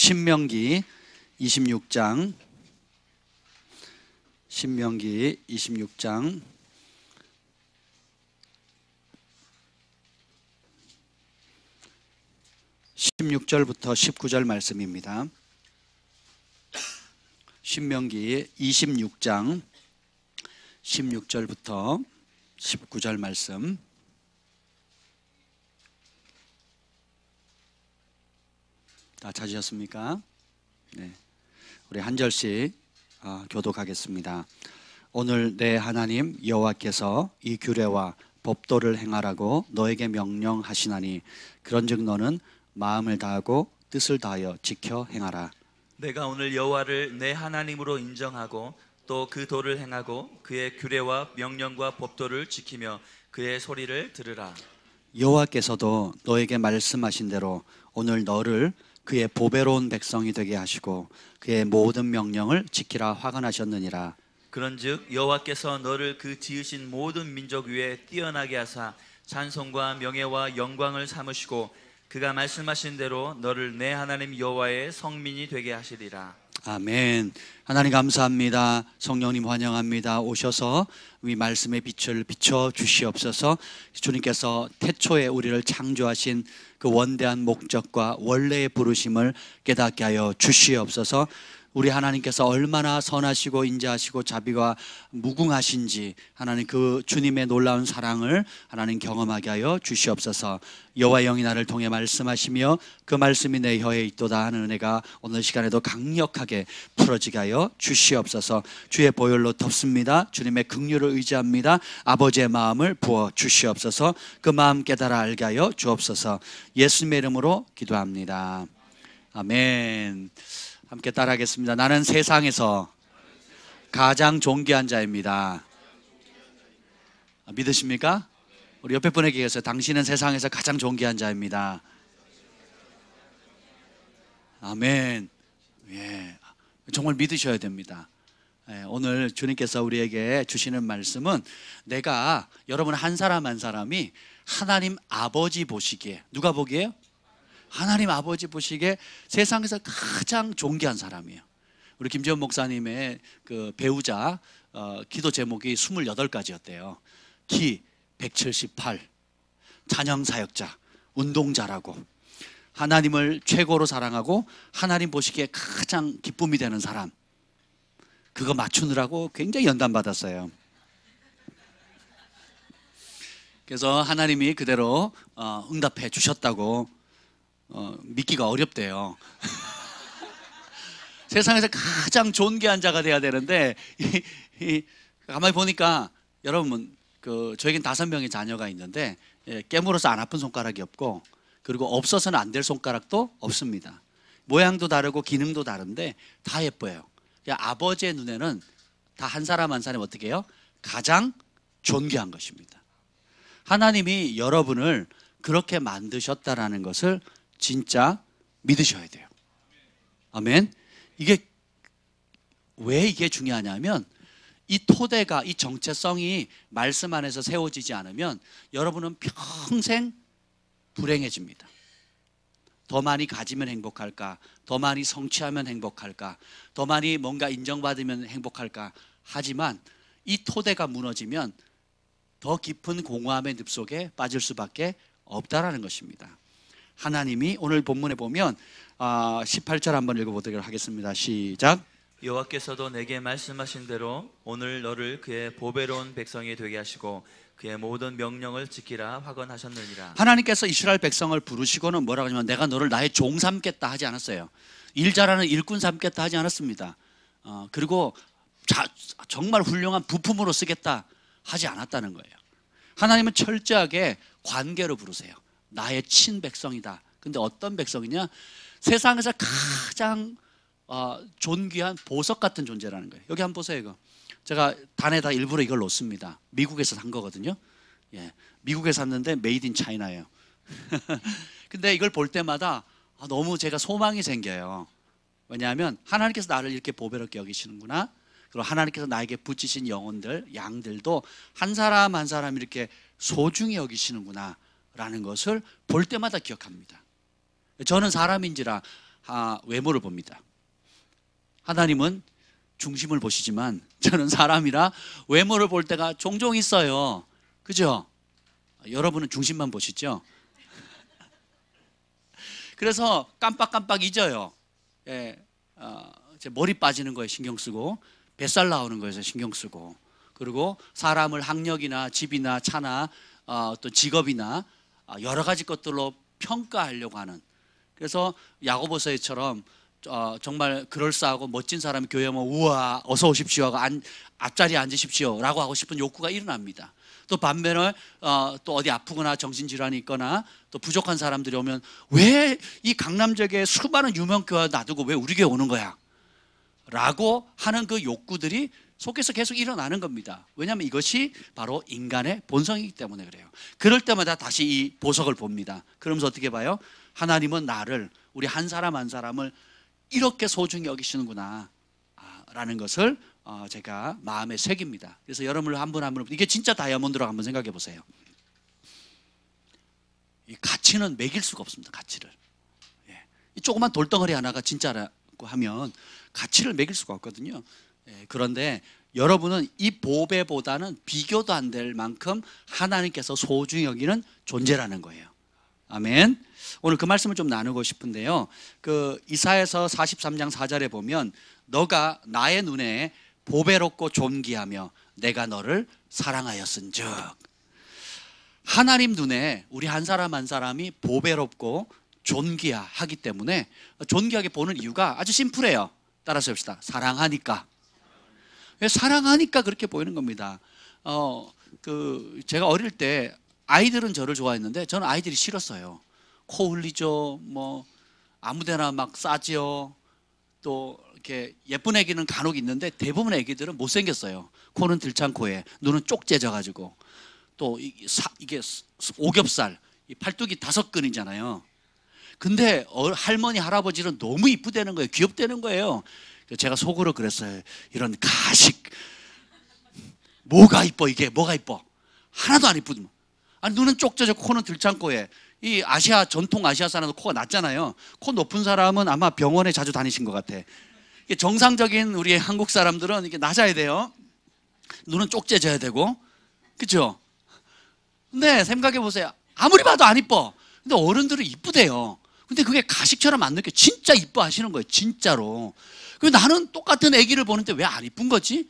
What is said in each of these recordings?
신명기 26장 신명기 26장 16절부터 19절 말씀입니다. 신명기 26장 16절부터 19절 말씀. 다 찾으셨습니까? 네. 우리 한 절씩 교독하겠습니다. 오늘 내 하나님 여호와께서 이 규례와 법도를 행하라고 너에게 명령하시나니 그런즉 너는 마음을 다하고 뜻을 다하여 지켜 행하라. 내가 오늘 여호와를 내 하나님으로 인정하고 또 그 도를 행하고 그의 규례와 명령과 법도를 지키며 그의 소리를 들으라. 여호와께서도 너에게 말씀하신 대로 오늘 너를 그의 보배로운 백성이 되게 하시고 그의 모든 명령을 지키라 화관하셨느니라. 그런즉 여호와께서 너를 그 지으신 모든 민족 위에 뛰어나게 하사 찬송과 명예와 영광을 삼으시고 그가 말씀하신 대로 너를 내 하나님 여호와의 성민이 되게 하시리라. 아멘. 하나님 감사합니다. 성령님 환영합니다. 오셔서 이 말씀의 빛을 비춰 주시옵소서. 주님께서 태초에 우리를 창조하신 그 원대한 목적과 원래의 부르심을 깨닫게 하여 주시옵소서. 우리 하나님께서 얼마나 선하시고 인자하시고 자비가 무궁하신지 하나님 그 주님의 놀라운 사랑을 하나님 경험하게 하여 주시옵소서. 여호와의 영이 나를 통해 말씀하시며 그 말씀이 내 혀에 있도다 하는 은혜가 오늘 시간에도 강력하게 풀어지게 하여 주시옵소서. 주의 보혈로 덮습니다. 주님의 긍휼을 의지합니다. 아버지의 마음을 부어 주시옵소서. 그 마음 깨달아 알게 하여 주옵소서. 예수님의 이름으로 기도합니다. 아멘. 함께 따라하겠습니다. 나는 세상에서 가장 존귀한 자입니다. 믿으십니까? 우리 옆에 분에게 얘기했어요. 당신은 세상에서 가장 존귀한 자입니다. 아멘. 예, 정말 믿으셔야 됩니다. 오늘 주님께서 우리에게 주시는 말씀은 내가 여러분 한 사람 한 사람이 하나님 아버지 보시기에, 누가 보기에요? 하나님 아버지 보시기에 세상에서 가장 존귀한 사람이에요. 우리 김지원 목사님의 그 배우자 기도 제목이 28가지였대요. 키 178, 찬양 사역자, 운동자라고, 하나님을 최고로 사랑하고 하나님 보시기에 가장 기쁨이 되는 사람, 그거 맞추느라고 굉장히 연단 받았어요. 그래서 하나님이 그대로 응답해 주셨다고 믿기가 어렵대요. 세상에서 가장 존귀한 자가 돼야 되는데 가만히 보니까 여러분 저에겐 5명의 자녀가 있는데 깨물어서 안 아픈 손가락이 없고 그리고 없어서는 안 될 손가락도 없습니다. 모양도 다르고 기능도 다른데 다 예뻐요. 아버지의 눈에는 다 한 사람 한 사람이 어떻게 해요? 가장 존귀한 것입니다. 하나님이 여러분을 그렇게 만드셨다라는 것을 진짜 믿으셔야 돼요. 아멘. 이게 왜 이게 중요하냐면 이 토대가, 이 정체성이 말씀 안에서 세워지지 않으면 여러분은 평생 불행해집니다. 더 많이 가지면 행복할까? 더 많이 성취하면 행복할까? 더 많이 뭔가 인정받으면 행복할까? 하지만 이 토대가 무너지면 더 깊은 공허함의 늪속에 빠질 수밖에 없다라는 것입니다. 하나님이 오늘 본문에 보면 18절 한번 읽어보도록 하겠습니다. 시작. 여호와께서도 내게 말씀하신 대로 오늘 너를 그의 보배로운 백성이 되게 하시고 그의 모든 명령을 지키라 화건하셨느니라. 하나님께서 이스라엘 백성을 부르시고는 뭐라고 하냐면 내가 너를 나의 종 삼겠다 하지 않았어요. 일 잘하는 일꾼 삼겠다 하지 않았습니다. 그리고 정말 훌륭한 부품으로 쓰겠다 하지 않았다는 거예요. 하나님은 철저하게 관계로 부르세요. 나의 친백성이다. 근데 어떤 백성이냐? 세상에서 가장 존귀한 보석 같은 존재라는 거예요. 여기 한번 보세요. 이거 제가 단에다 일부러 이걸 놓습니다. 미국에서 산 거거든요. 예, 미국에서 샀는데 메이드 인 차이나예요. 근데 이걸 볼 때마다 너무 제가 소망이 생겨요. 왜냐하면 하나님께서 나를 이렇게 보배롭게 여기시는구나. 그리고 하나님께서 나에게 붙이신 영혼들, 양들도 한 사람 한 사람 이렇게 소중히 여기시는구나 라는 것을 볼 때마다 기억합니다. 저는 사람인지라 외모를 봅니다. 하나님은 중심을 보시지만 저는 사람이라 외모를 볼 때가 종종 있어요. 그죠? 여러분은 중심만 보시죠? 그래서 깜빡깜빡 잊어요. 예, 이제 머리 빠지는 거에 신경 쓰고 뱃살 나오는 거에서 신경 쓰고, 그리고 사람을 학력이나 집이나 차나 또 직업이나 여러 가지 것들로 평가하려고 하는, 그래서 야고보서에처럼 정말 그럴싸하고 멋진 사람이 교회 오면 우와 어서 오십시오 하고 앞자리에 앉으십시오 라고 하고 싶은 욕구가 일어납니다. 또 반면에 또 어디 아프거나 정신질환이 있거나 또 부족한 사람들이 오면 왜 이 강남역에 수많은 유명 교회 놔두고 왜 우리 교회 오는 거야? 라고 하는 그 욕구들이 속에서 계속 일어나는 겁니다. 왜냐하면 이것이 바로 인간의 본성이기 때문에 그래요. 그럴 때마다 다시 이 보석을 봅니다. 그러면서 어떻게 봐요? 하나님은 나를, 우리 한 사람 한 사람을 이렇게 소중히 여기시는구나 라는 것을 제가 마음에 새깁니다. 그래서 여러분을 한 분 한 분, 이게 진짜 다이아몬드라고 한번 생각해 보세요. 이 가치는 매길 수가 없습니다. 가치를. 이 조그만 돌덩어리 하나가 진짜라고 하면 가치를 매길 수가 없거든요. 그런데 여러분은 이 보배보다는 비교도 안 될 만큼 하나님께서 소중히 여기는 존재라는 거예요. 아멘. 오늘 그 말씀을 좀 나누고 싶은데요. 그 이사야서 43장 4절에 보면 너가 나의 눈에 보배롭고 존귀하며 내가 너를 사랑하였은즉, 하나님 눈에 우리 한 사람 한 사람이 보배롭고 존귀하기 때문에 존귀하게 보는 이유가 아주 심플해요. 따라서 해봅시다. 사랑하니까. 사랑하니까 그렇게 보이는 겁니다. 제가 어릴 때 아이들은 저를 좋아했는데 저는 아이들이 싫었어요. 코 흘리죠, 뭐 아무데나 막 싸지요. 또 이렇게 예쁜 애기는 간혹 있는데 대부분 애기들은 못생겼어요. 코는 들창코에, 눈은 쪽째져가지고, 또 이게 오겹살, 이 팔뚝이 5근이잖아요. 근데 할머니 할아버지는 너무 이쁘다는 거예요. 귀엽다는 거예요. 제가 속으로 그랬어요. 이런 가식, 뭐가 이뻐, 이게 뭐가 이뻐? 하나도 안 이쁘더만. 아니, 눈은 쪽져져 코는 들창코에. 이 전통 아시아 사람도 코가 낮잖아요. 코 높은 사람은 아마 병원에 자주 다니신 것 같아. 이게 정상적인 우리 한국 사람들은 이게 낮아야 돼요. 눈은 쪽져져야 되고, 그렇죠? 근데 생각해 보세요. 아무리 봐도 안 이뻐. 근데 어른들은 이쁘대요. 근데 그게 가식처럼 안 느껴. 진짜 이뻐하시는 거예요, 진짜로. 그리고 나는 똑같은 아기를 보는데 왜 안 이쁜 거지?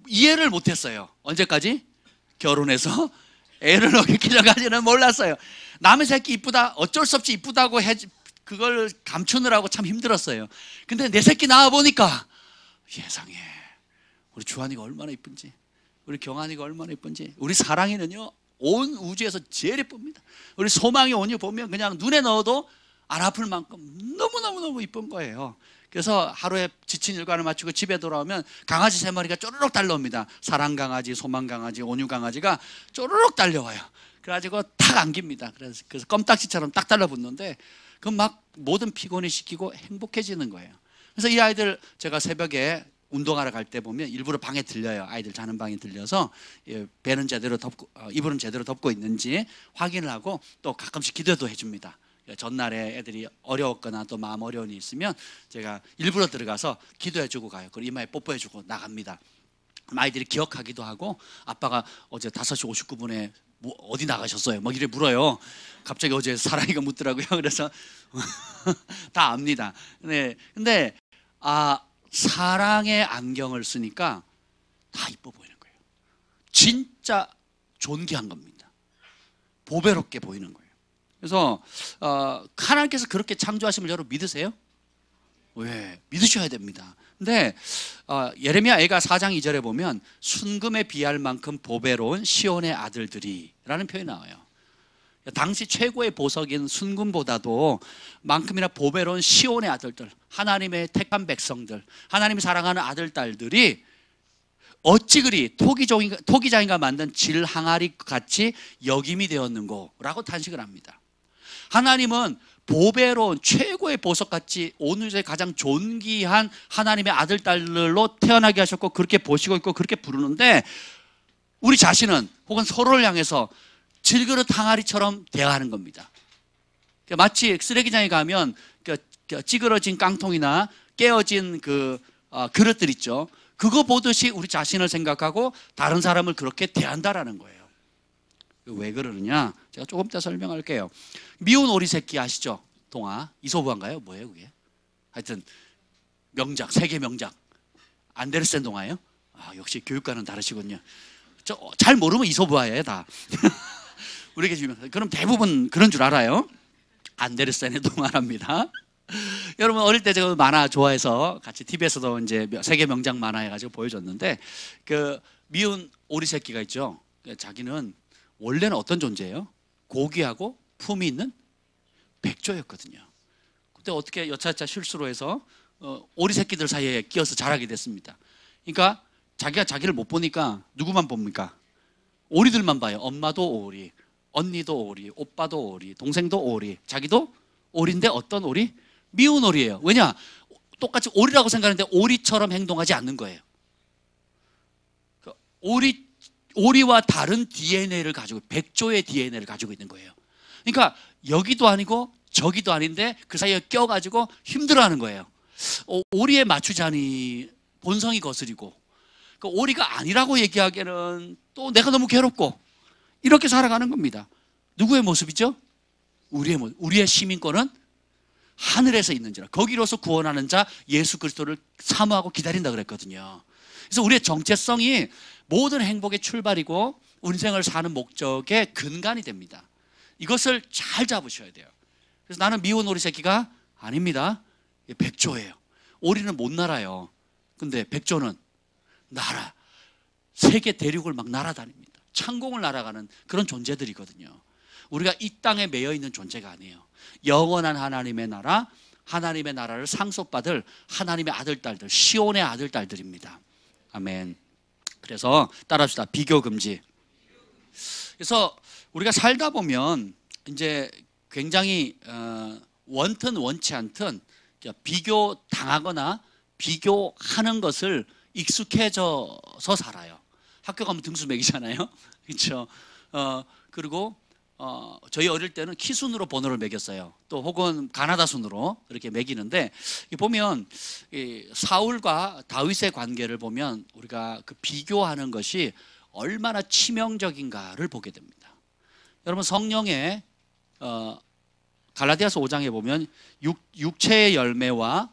이해를 못했어요. 언제까지? 결혼해서 애를 얻기 전까지는 몰랐어요. 남의 새끼 이쁘다, 어쩔 수 없이 이쁘다고 그걸 감추느라고 참 힘들었어요. 근데 내 새끼 낳아 보니까 세상에, 우리 주한이가 얼마나 이쁜지, 우리 경한이가 얼마나 이쁜지. 우리 사랑이는요 온 우주에서 제일 예쁩니다. 우리 소망이 온유 보면 그냥 눈에 넣어도 안 아플 만큼 너무너무너무 이쁜 거예요. 그래서 하루에 지친 일과를 마치고 집에 돌아오면 강아지 3마리가 쪼르륵 달려옵니다. 사랑 강아지, 소망 강아지, 온유 강아지가 쪼르륵 달려와요. 그래가지고 탁 안깁니다. 그래서 껌딱지처럼 딱 달라붙는데 그 막 모든 피곤이 식히고 행복해지는 거예요. 그래서 이 아이들 제가 새벽에 운동하러 갈 때 보면 일부러 방에 들려요. 아이들 자는 방에 들려서 배는 제대로 덮고 이불은 제대로 덮고 있는지 확인을 하고 또 가끔씩 기도도 해줍니다. 전날에 애들이 어려웠거나 또 마음 어려움이 있으면 제가 일부러 들어가서 기도해주고 가요. 그리고 이마에 뽀뽀해주고 나갑니다. 아이들이 기억하기도 하고, 아빠가 어제 5시 59분에 뭐 어디 나가셨어요? 막 이래 물어요. 갑자기 어제 사랑이가 묻더라고요. 그래서 다 압니다. 근데 사랑의 안경을 쓰니까 다 이뻐 보이는 거예요. 진짜 존귀한 겁니다. 보배롭게 보이는 거예요. 그래서 하나님께서 그렇게 창조하심을 여러분 믿으세요? 왜? 믿으셔야 됩니다. 근데 예레미야 애가 4장 2절에 보면 순금에 비할 만큼 보배로운 시온의 아들들이 라는 표현이 나와요. 당시 최고의 보석인 순금보다도 만큼이나 보배로운 시온의 아들들, 하나님의 택한 백성들, 하나님이 사랑하는 아들 딸들이 어찌 그리 토기장이가 만든 질 항아리 같이 역임이 되었는고 라고 탄식을 합니다. 하나님은 보배로운 최고의 보석같이 온 우주에 가장 존귀한 하나님의 아들 딸들로 태어나게 하셨고 그렇게 보시고 있고 그렇게 부르는데, 우리 자신은 혹은 서로를 향해서 질그릇 항아리처럼 대하는 겁니다. 마치 쓰레기장에 가면 찌그러진 깡통이나 깨어진 그릇들 있죠. 그거 보듯이 우리 자신을 생각하고 다른 사람을 그렇게 대한다라는 거예요. 왜 그러느냐? 제가 조금 이따 설명할게요. 미운 오리 새끼 아시죠? 동화 이솝우화인가요? 뭐예요 그게? 하여튼 명작, 세계 명작. 안데르센 동화예요? 아, 역시 교육과는 다르시군요. 잘 모르면 이솝우화예요 다. 우리에게 주면 그럼 대부분 그런 줄 알아요. 안데르센의 동화랍니다. 여러분 어릴 때 제가 만화 좋아해서 같이 TV에서도 이제 세계 명작 만화 해가지고 보여줬는데 그 미운 오리 새끼가 있죠. 자기는 원래는 어떤 존재예요? 고귀하고 품이 있는 백조였거든요. 그때 어떻게 여차저차 실수로 해서 오리 새끼들 사이에 끼어서 자라게 됐습니다. 그러니까 자기가 자기를 못 보니까 누구만 봅니까? 오리들만 봐요. 엄마도 오리, 언니도 오리, 오빠도 오리, 동생도 오리, 자기도 오리인데 어떤 오리? 미운 오리예요. 왜냐? 똑같이 오리라고 생각하는데 오리처럼 행동하지 않는 거예요. 오리와 다른 DNA를 가지고 백조의 DNA를 가지고 있는 거예요. 그러니까 여기도 아니고 저기도 아닌데 그 사이에 껴가지고 힘들어하는 거예요. 오리에 맞추자니 본성이 거스리고 그 오리가 아니라고 얘기하기에는 또 내가 너무 괴롭고 이렇게 살아가는 겁니다. 누구의 모습이죠? 우리의 시민권은 하늘에서 있는지라 거기로서 구원하는 자 예수 그리스도를 사모하고 기다린다 그랬거든요. 그래서 우리의 정체성이 모든 행복의 출발이고 인생을 사는 목적의 근간이 됩니다. 이것을 잘 잡으셔야 돼요. 그래서 나는 미운 오리 새끼가 아닙니다. 백조예요. 오리는 못 날아요. 근데 백조는 날아. 세계 대륙을 막 날아다닙니다. 창공을 날아가는 그런 존재들이거든요. 우리가 이 땅에 매여 있는 존재가 아니에요. 영원한 하나님의 나라, 하나님의 나라를 상속받을 하나님의 아들, 딸들, 시온의 아들, 딸들입니다. 아멘. 그래서 따라합시다. 비교 금지. 그래서 우리가 살다 보면 이제 굉장히 원튼 원치 않든 비교 당하거나 비교하는 것을 익숙해져서 살아요. 학교 가면 등수 매기잖아요. 그렇죠? 그리고 저희 어릴 때는 키 순으로 번호를 매겼어요. 또 혹은 가나다 순으로 이렇게 매기는데 보면 사울과 다윗의 관계를 보면 우리가 그 비교하는 것이 얼마나 치명적인가를 보게 됩니다. 여러분 성령의 갈라디아서 5장에 보면 육체의 열매와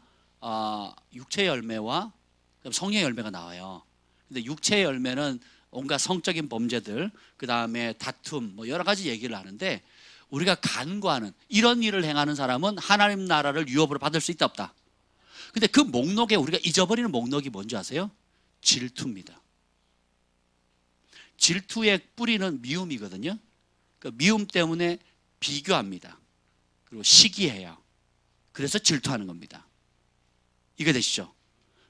성령의 열매가 나와요. 근데 육체의 열매는 온갖 성적인 범죄들, 그 다음에 다툼, 뭐 여러 가지 얘기를 하는데 우리가 간과하는 이런 일을 행하는 사람은 하나님 나라를 유업으로 받을 수 있다 없다. 근데 그 목록에 우리가 잊어버리는 목록이 뭔지 아세요? 질투입니다. 질투의 뿌리는 미움이거든요. 그 미움 때문에 비교합니다. 그리고 시기해요. 그래서 질투하는 겁니다. 이해되시죠?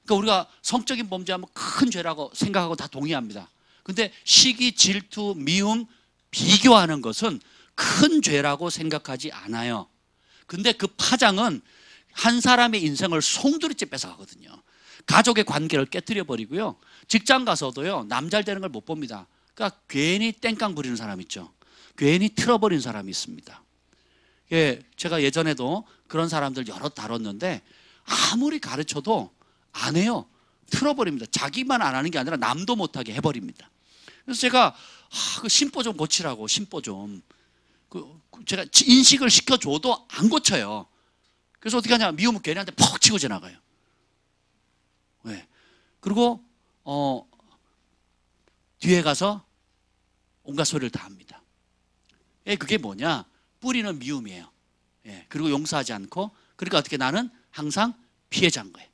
그러니까 우리가 성적인 범죄하면 큰 죄라고 생각하고 다 동의합니다. 근데 시기, 질투, 미움, 비교하는 것은 큰 죄라고 생각하지 않아요. 근데 그 파장은 한 사람의 인생을 송두리째 뺏어가거든요. 가족의 관계를 깨뜨려 버리고요. 직장 가서도요, 남 잘 되는 걸 못 봅니다. 그러니까 괜히 땡깡 부리는 사람 있죠. 괜히 틀어버리는 사람이 있습니다. 예, 제가 예전에도 그런 사람들 여러 다뤘는데 아무리 가르쳐도 안 해요. 틀어버립니다. 자기만 안 하는 게 아니라 남도 못하게 해버립니다. 그래서 제가 그 심보 좀 고치라고 심보 좀 제가 인식을 시켜줘도 안 고쳐요. 그래서 어떻게 하냐, 미우면 걔네한테 퍽 치고 지나가요. 네. 그리고 뒤에 가서 온갖 소리를 다 합니다. 그게 뭐냐, 뿌리는 미움이에요. 그리고 용서하지 않고, 그러니까 어떻게, 나는 항상 피해자인 거예요.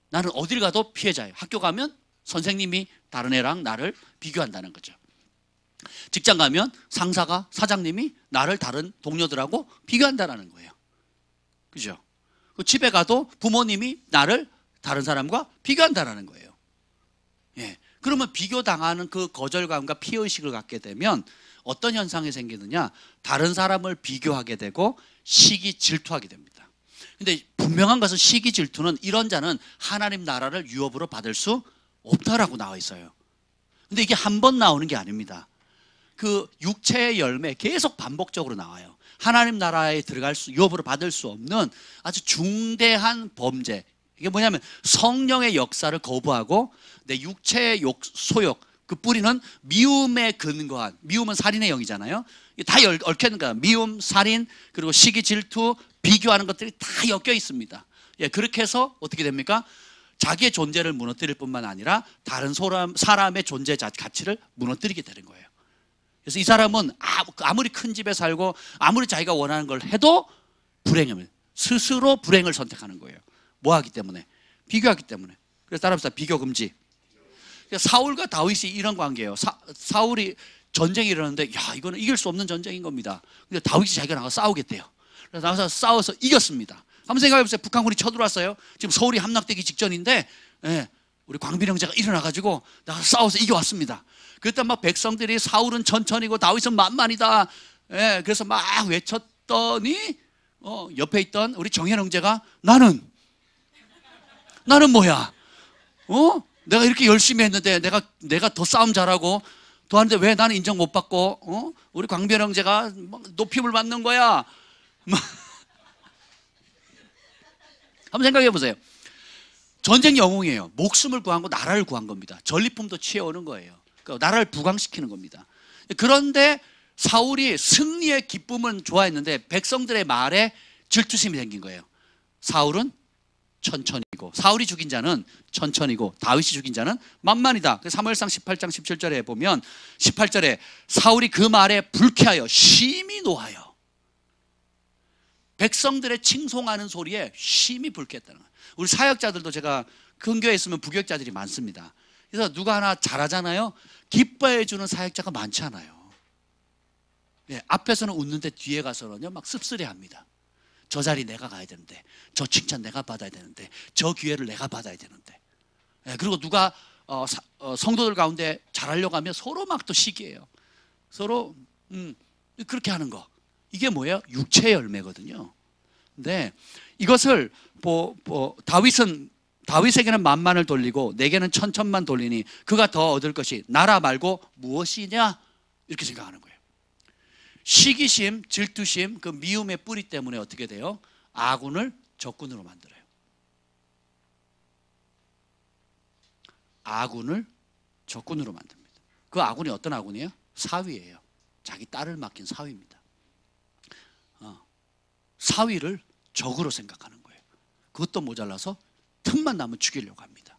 나는 어딜 가도 피해자예요. 학교 가면 선생님이 다른 애랑 나를 비교한다는 거죠. 직장 가면 상사가, 사장님이 나를 다른 동료들하고 비교한다는 거예요. 그죠? 집에 가도 부모님이 나를 다른 사람과 비교한다는 거예요. 그러면 비교당하는 그 거절감과 피해의식을 갖게 되면 어떤 현상이 생기느냐, 다른 사람을 비교하게 되고 시기, 질투하게 됩니다. 근데 분명한 것은 시기, 질투는 이런 자는 하나님 나라를 유업으로 받을 수 없다라고 나와 있어요. 근데 이게 한 번 나오는 게 아닙니다. 그 육체의 열매 계속 반복적으로 나와요. 하나님 나라에 들어갈 수, 유업으로 받을 수 없는 아주 중대한 범죄. 이게 뭐냐면 성령의 역사를 거부하고 내 육체의 소욕, 그 뿌리는 미움에 근거한, 미움은 살인의 영이잖아요. 다 얽혀 있는 거야. 미움, 살인, 그리고 시기, 질투, 비교하는 것들이 다 엮여 있습니다. 예, 그렇게 해서 어떻게 됩니까? 자기의 존재를 무너뜨릴 뿐만 아니라 다른 사람의 존재 가치를 무너뜨리게 되는 거예요. 그래서 이 사람은 아무리 큰 집에 살고 아무리 자기가 원하는 걸 해도 불행함을, 스스로 불행을 선택하는 거예요. 뭐 하기 때문에? 비교하기 때문에. 그래서 따라합시다. 비교 금지. 사울과 다윗이 이런 관계예요. 사울이 전쟁이 일어났는데, 야, 이거는 이길 수 없는 전쟁인 겁니다. 근데 다윗이 자기가 나가서 싸우겠대요. 그래서 나가서 싸워서 이겼습니다. 한번 생각해보세요. 북한군이 쳐들어왔어요. 지금 서울이 함락되기 직전인데, 예, 우리 광빈 형제가 일어나가지고 나가서 싸워서 이겨왔습니다. 그때 막 백성들이 사울은 천천히고 다윗은 만만이다. 예, 그래서 막 외쳤더니, 옆에 있던 우리 정현 형제가 나는 뭐야? 내가 이렇게 열심히 했는데 내가 더 싸움 잘하고 더 하는데 왜 나는 인정 못 받고, 우리 광변 형제가 높임을 받는 거야? 한번 생각해 보세요. 전쟁 영웅이에요. 목숨을 구한 거, 나라를 구한 겁니다. 전리품도 취해오는 거예요. 그러니까 나라를 부강시키는 겁니다. 그런데 사울이 승리의 기쁨은 좋아했는데 백성들의 말에 질투심이 생긴 거예요. 사울은 천천히고, 사울이 죽인 자는 천천히고 다윗이 죽인 자는 만만이다. 사무엘상 18장 17절에 보면 18절에 사울이 그 말에 불쾌하여 심히 노하여, 백성들의 칭송하는 소리에 심히 불쾌했다는 거예요. 우리 사역자들도 제가 근교에 있으면 부교육자들이 많습니다. 그래서 누가 하나 잘하잖아요. 기뻐해 주는 사역자가 많지 않아요. 네, 앞에서는 웃는데 뒤에 가서는요 막 씁쓸해합니다. 저 자리 내가 가야 되는데, 저 칭찬 내가 받아야 되는데, 저 기회를 내가 받아야 되는데. 네, 그리고 누가 성도들 가운데 잘하려고 하면 서로 막 또 시기해요. 서로 그렇게 하는 거. 이게 뭐예요? 육체의 열매거든요. 근데 이것을 다윗에게는 만만을 돌리고 내게는 천천만 돌리니 그가 더 얻을 것이 나라 말고 무엇이냐? 이렇게 생각하는 거예요. 시기심, 질투심, 그 미움의 뿌리 때문에 어떻게 돼요? 아군을 적군으로 만들어요. 아군을 적군으로 만듭니다. 그 아군이 어떤 아군이에요? 사위예요. 자기 딸을 맡긴 사위입니다. 사위를 적으로 생각하는 거예요. 그것도 모자라서 틈만 나면 죽이려고 합니다.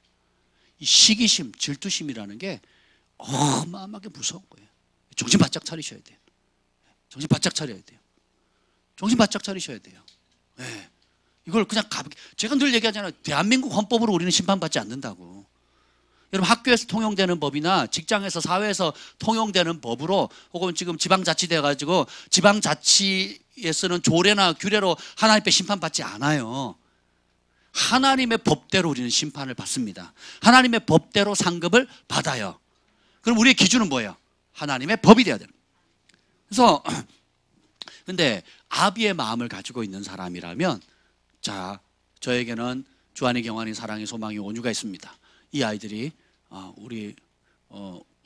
이 시기심, 질투심이라는 게 어마어마하게 무서운 거예요. 정신 바짝 차리셔야 돼요. 정신 바짝 차려야 돼요. 정신 바짝 차리셔야 돼요. 네. 이걸 그냥 제가 늘 얘기하잖아요. 대한민국 헌법으로 우리는 심판받지 않는다고. 여러분 학교에서 통용되는 법이나 직장에서 사회에서 통용되는 법으로, 혹은 지금 지방자치돼 가지고 지방자치에 쓰는 조례나 규례로 하나님 앞에 심판받지 않아요. 하나님의 법대로 우리는 심판을 받습니다. 하나님의 법대로 상급을 받아요. 그럼 우리의 기준은 뭐예요? 하나님의 법이 돼야 돼요. 그래서 근데 아비의 마음을 가지고 있는 사람이라면, 자, 저에게는 주한이, 경한이, 사랑이, 소망이, 온유가 있습니다. 이 아이들이 우리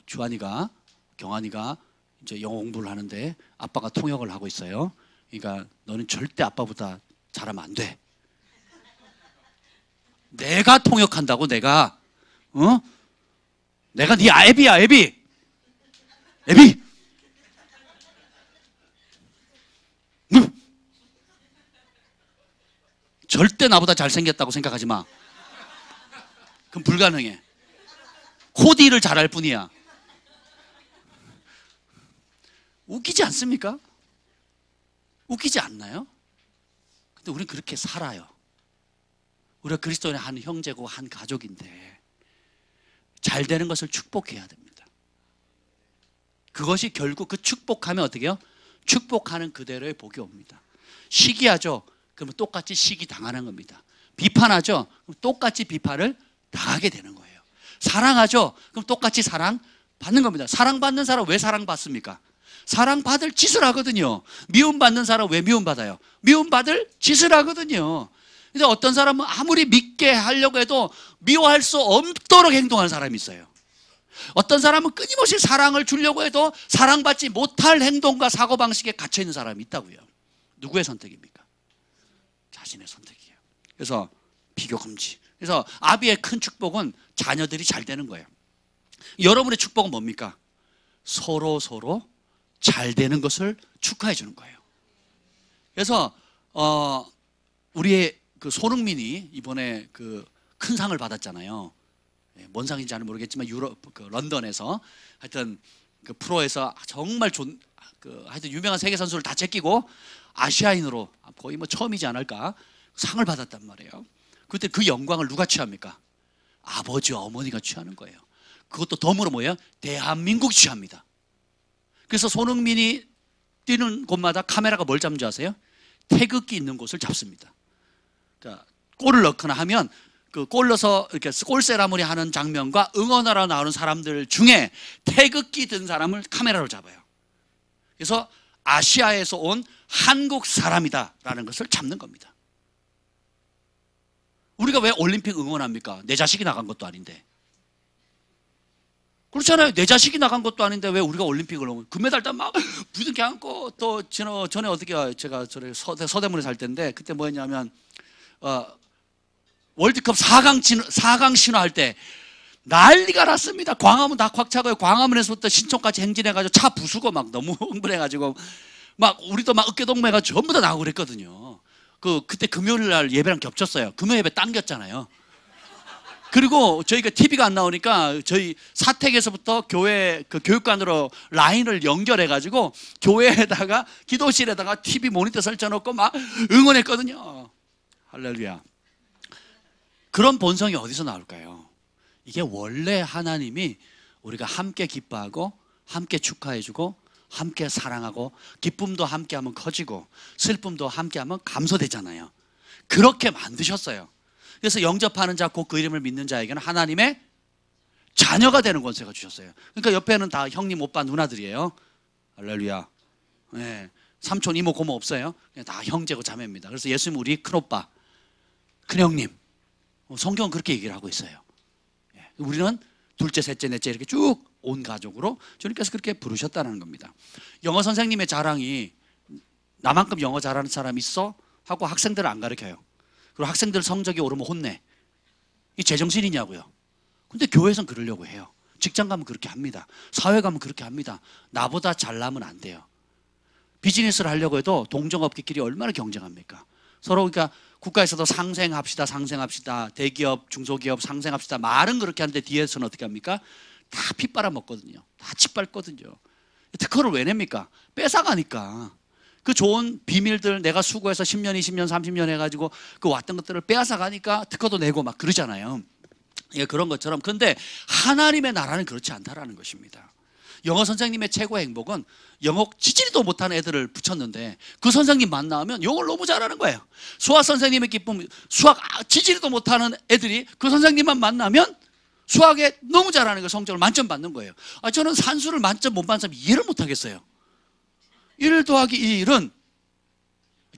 주한이가, 경한이가 이제 영어 공부를 하는데 아빠가 통역을 하고 있어요. 그러니까 너는 절대 아빠보다 잘하면 안 돼. 내가 통역한다고. 내가 네 애비야. 애비 절대 나보다 잘생겼다고 생각하지 마. 그럼 불가능해. 코디를 잘할 뿐이야. 웃기지 않습니까? 웃기지 않나요? 근데 우리는 그렇게 살아요. 우리가 그리스도인의 한 형제고 한 가족인데 잘 되는 것을 축복해야 됩니다. 그것이 결국 그 축복하면 어떻게 해요? 축복하는 그대로의 복이 옵니다. 시기하죠? 그러면 똑같이 시기 당하는 겁니다. 비판하죠? 그럼 똑같이 비판을 당하게 되는 거예요. 사랑하죠? 그럼 똑같이 사랑받는 겁니다. 사랑받는 사람 왜 사랑받습니까? 사랑받을 짓을 하거든요. 미움받는 사람 왜 미움받아요? 미움받을 짓을 하거든요. 근데 어떤 사람은 아무리 믿게 하려고 해도 미워할 수 없도록 행동하는 사람이 있어요. 어떤 사람은 끊임없이 사랑을 주려고 해도 사랑받지 못할 행동과 사고방식에 갇혀있는 사람이 있다고요. 누구의 선택입니까? 자신의 선택이에요. 그래서 비교 금지. 그래서 아비의 큰 축복은 자녀들이 잘 되는 거예요. 여러분의 축복은 뭡니까? 서로 잘 되는 것을 축하해 주는 거예요. 그래서 우리의 그 손흥민이 이번에 그 큰 상을 받았잖아요. 뭔 상인지 잘 모르겠지만 그 런던에서 하여튼 그 프로에서 정말 하여튼 유명한 세계 선수를 다 제끼고 아시아인으로 거의 뭐 처음이지 않을까 상을 받았단 말이에요. 그때 그 영광을 누가 취합니까? 아버지와 어머니가 취하는 거예요. 그것도 덤으로 뭐예요? 대한민국이 취합니다. 그래서 손흥민이 뛰는 곳마다 카메라가 뭘 잡는 줄 아세요? 태극기 있는 곳을 잡습니다. 그러니까 골을 넣거나 하면 그 골 넣어서 이렇게 골 세라모니 하는 장면과 응원하러 나오는 사람들 중에 태극기 든 사람을 카메라로 잡아요. 그래서 아시아에서 온 한국 사람이다라는 것을 잡는 겁니다. 우리가 왜 올림픽 응원합니까? 내 자식이 나간 것도 아닌데. 그렇잖아요. 내 자식이 나간 것도 아닌데 왜 우리가 올림픽을 응원? 금메달 딱 막 부둥켜 안고 또 전에 어떻게 제가 서대문에 살 때인데 그때 뭐였냐면 월드컵 4강 신화할 때 난리가 났습니다. 광화문 다 꽉 차고요. 광화문에서부터 신촌까지 행진해가지고 차 부수고 막 너무 흥분해가지고 막 우리도 막 어깨동무해가 전부 다 나오고 그랬거든요. 그때 금요일 날 예배랑 겹쳤어요. 금요 예배 당겼잖아요. 그리고 저희가 TV가 안 나오니까 저희 사택에서부터 교회 그 교육관으로 라인을 연결해가지고 교회에다가 기도실에다가 TV 모니터 설쳐놓고 막 응원했거든요. 할렐루야. 그런 본성이 어디서 나올까요? 이게 원래 하나님이 우리가 함께 기뻐하고 함께 축하해주고 함께 사랑하고 기쁨도 함께하면 커지고 슬픔도 함께하면 감소되잖아요. 그렇게 만드셨어요. 그래서 영접하는 자 곧 그 이름을 믿는 자에게는 하나님의 자녀가 되는 권세가 주셨어요. 그러니까 옆에는 다 형님, 오빠, 누나들이에요. 할렐루야. 네. 삼촌, 이모, 고모 없어요. 그냥 다 형제고 자매입니다. 그래서 예수님 우리 큰오빠, 큰형님. 성경은 그렇게 얘기를 하고 있어요. 우리는 둘째, 셋째, 넷째 이렇게 쭉 온 가족으로 주님께서 그렇게 부르셨다는 겁니다. 영어 선생님의 자랑이 나만큼 영어 잘하는 사람 있어? 하고 학생들을 안 가르쳐요. 그리고 학생들 성적이 오르면 혼내. 이 제정신이냐고요. 근데 교회에서는 그러려고 해요. 직장 가면 그렇게 합니다. 사회 가면 그렇게 합니다. 나보다 잘나면 안 돼요. 비즈니스를 하려고 해도 동종업계끼리 얼마나 경쟁합니까? 서로 그러니까 국가에서도 상생합시다. 대기업, 중소기업 상생합시다. 말은 그렇게 하는데 뒤에서는 어떻게 합니까? 다 피 빨아먹거든요. 다 짓밟거든요. 특허를 왜 냅니까? 뺏어가니까. 그 좋은 비밀들 내가 수고해서 10년, 20년, 30년 해가지고 그 왔던 것들을 빼앗아가니까 특허도 내고 막 그러잖아요. 예, 그런 것처럼. 그런데 하나님의 나라는 그렇지 않다라는 것입니다. 영어 선생님의 최고의 행복은 영어 지지리도 못하는 애들을 붙였는데 그 선생님 만나면 영어를 너무 잘하는 거예요. 수학 선생님의 기쁨, 수학 지지리도 못하는 애들이 그 선생님만 만나면 수학에 너무 잘하는 거 성적을 만점 받는 거예요. 저는 산수를 만점 못 받는 사람 이해를 못 하겠어요. 1 더하기 1은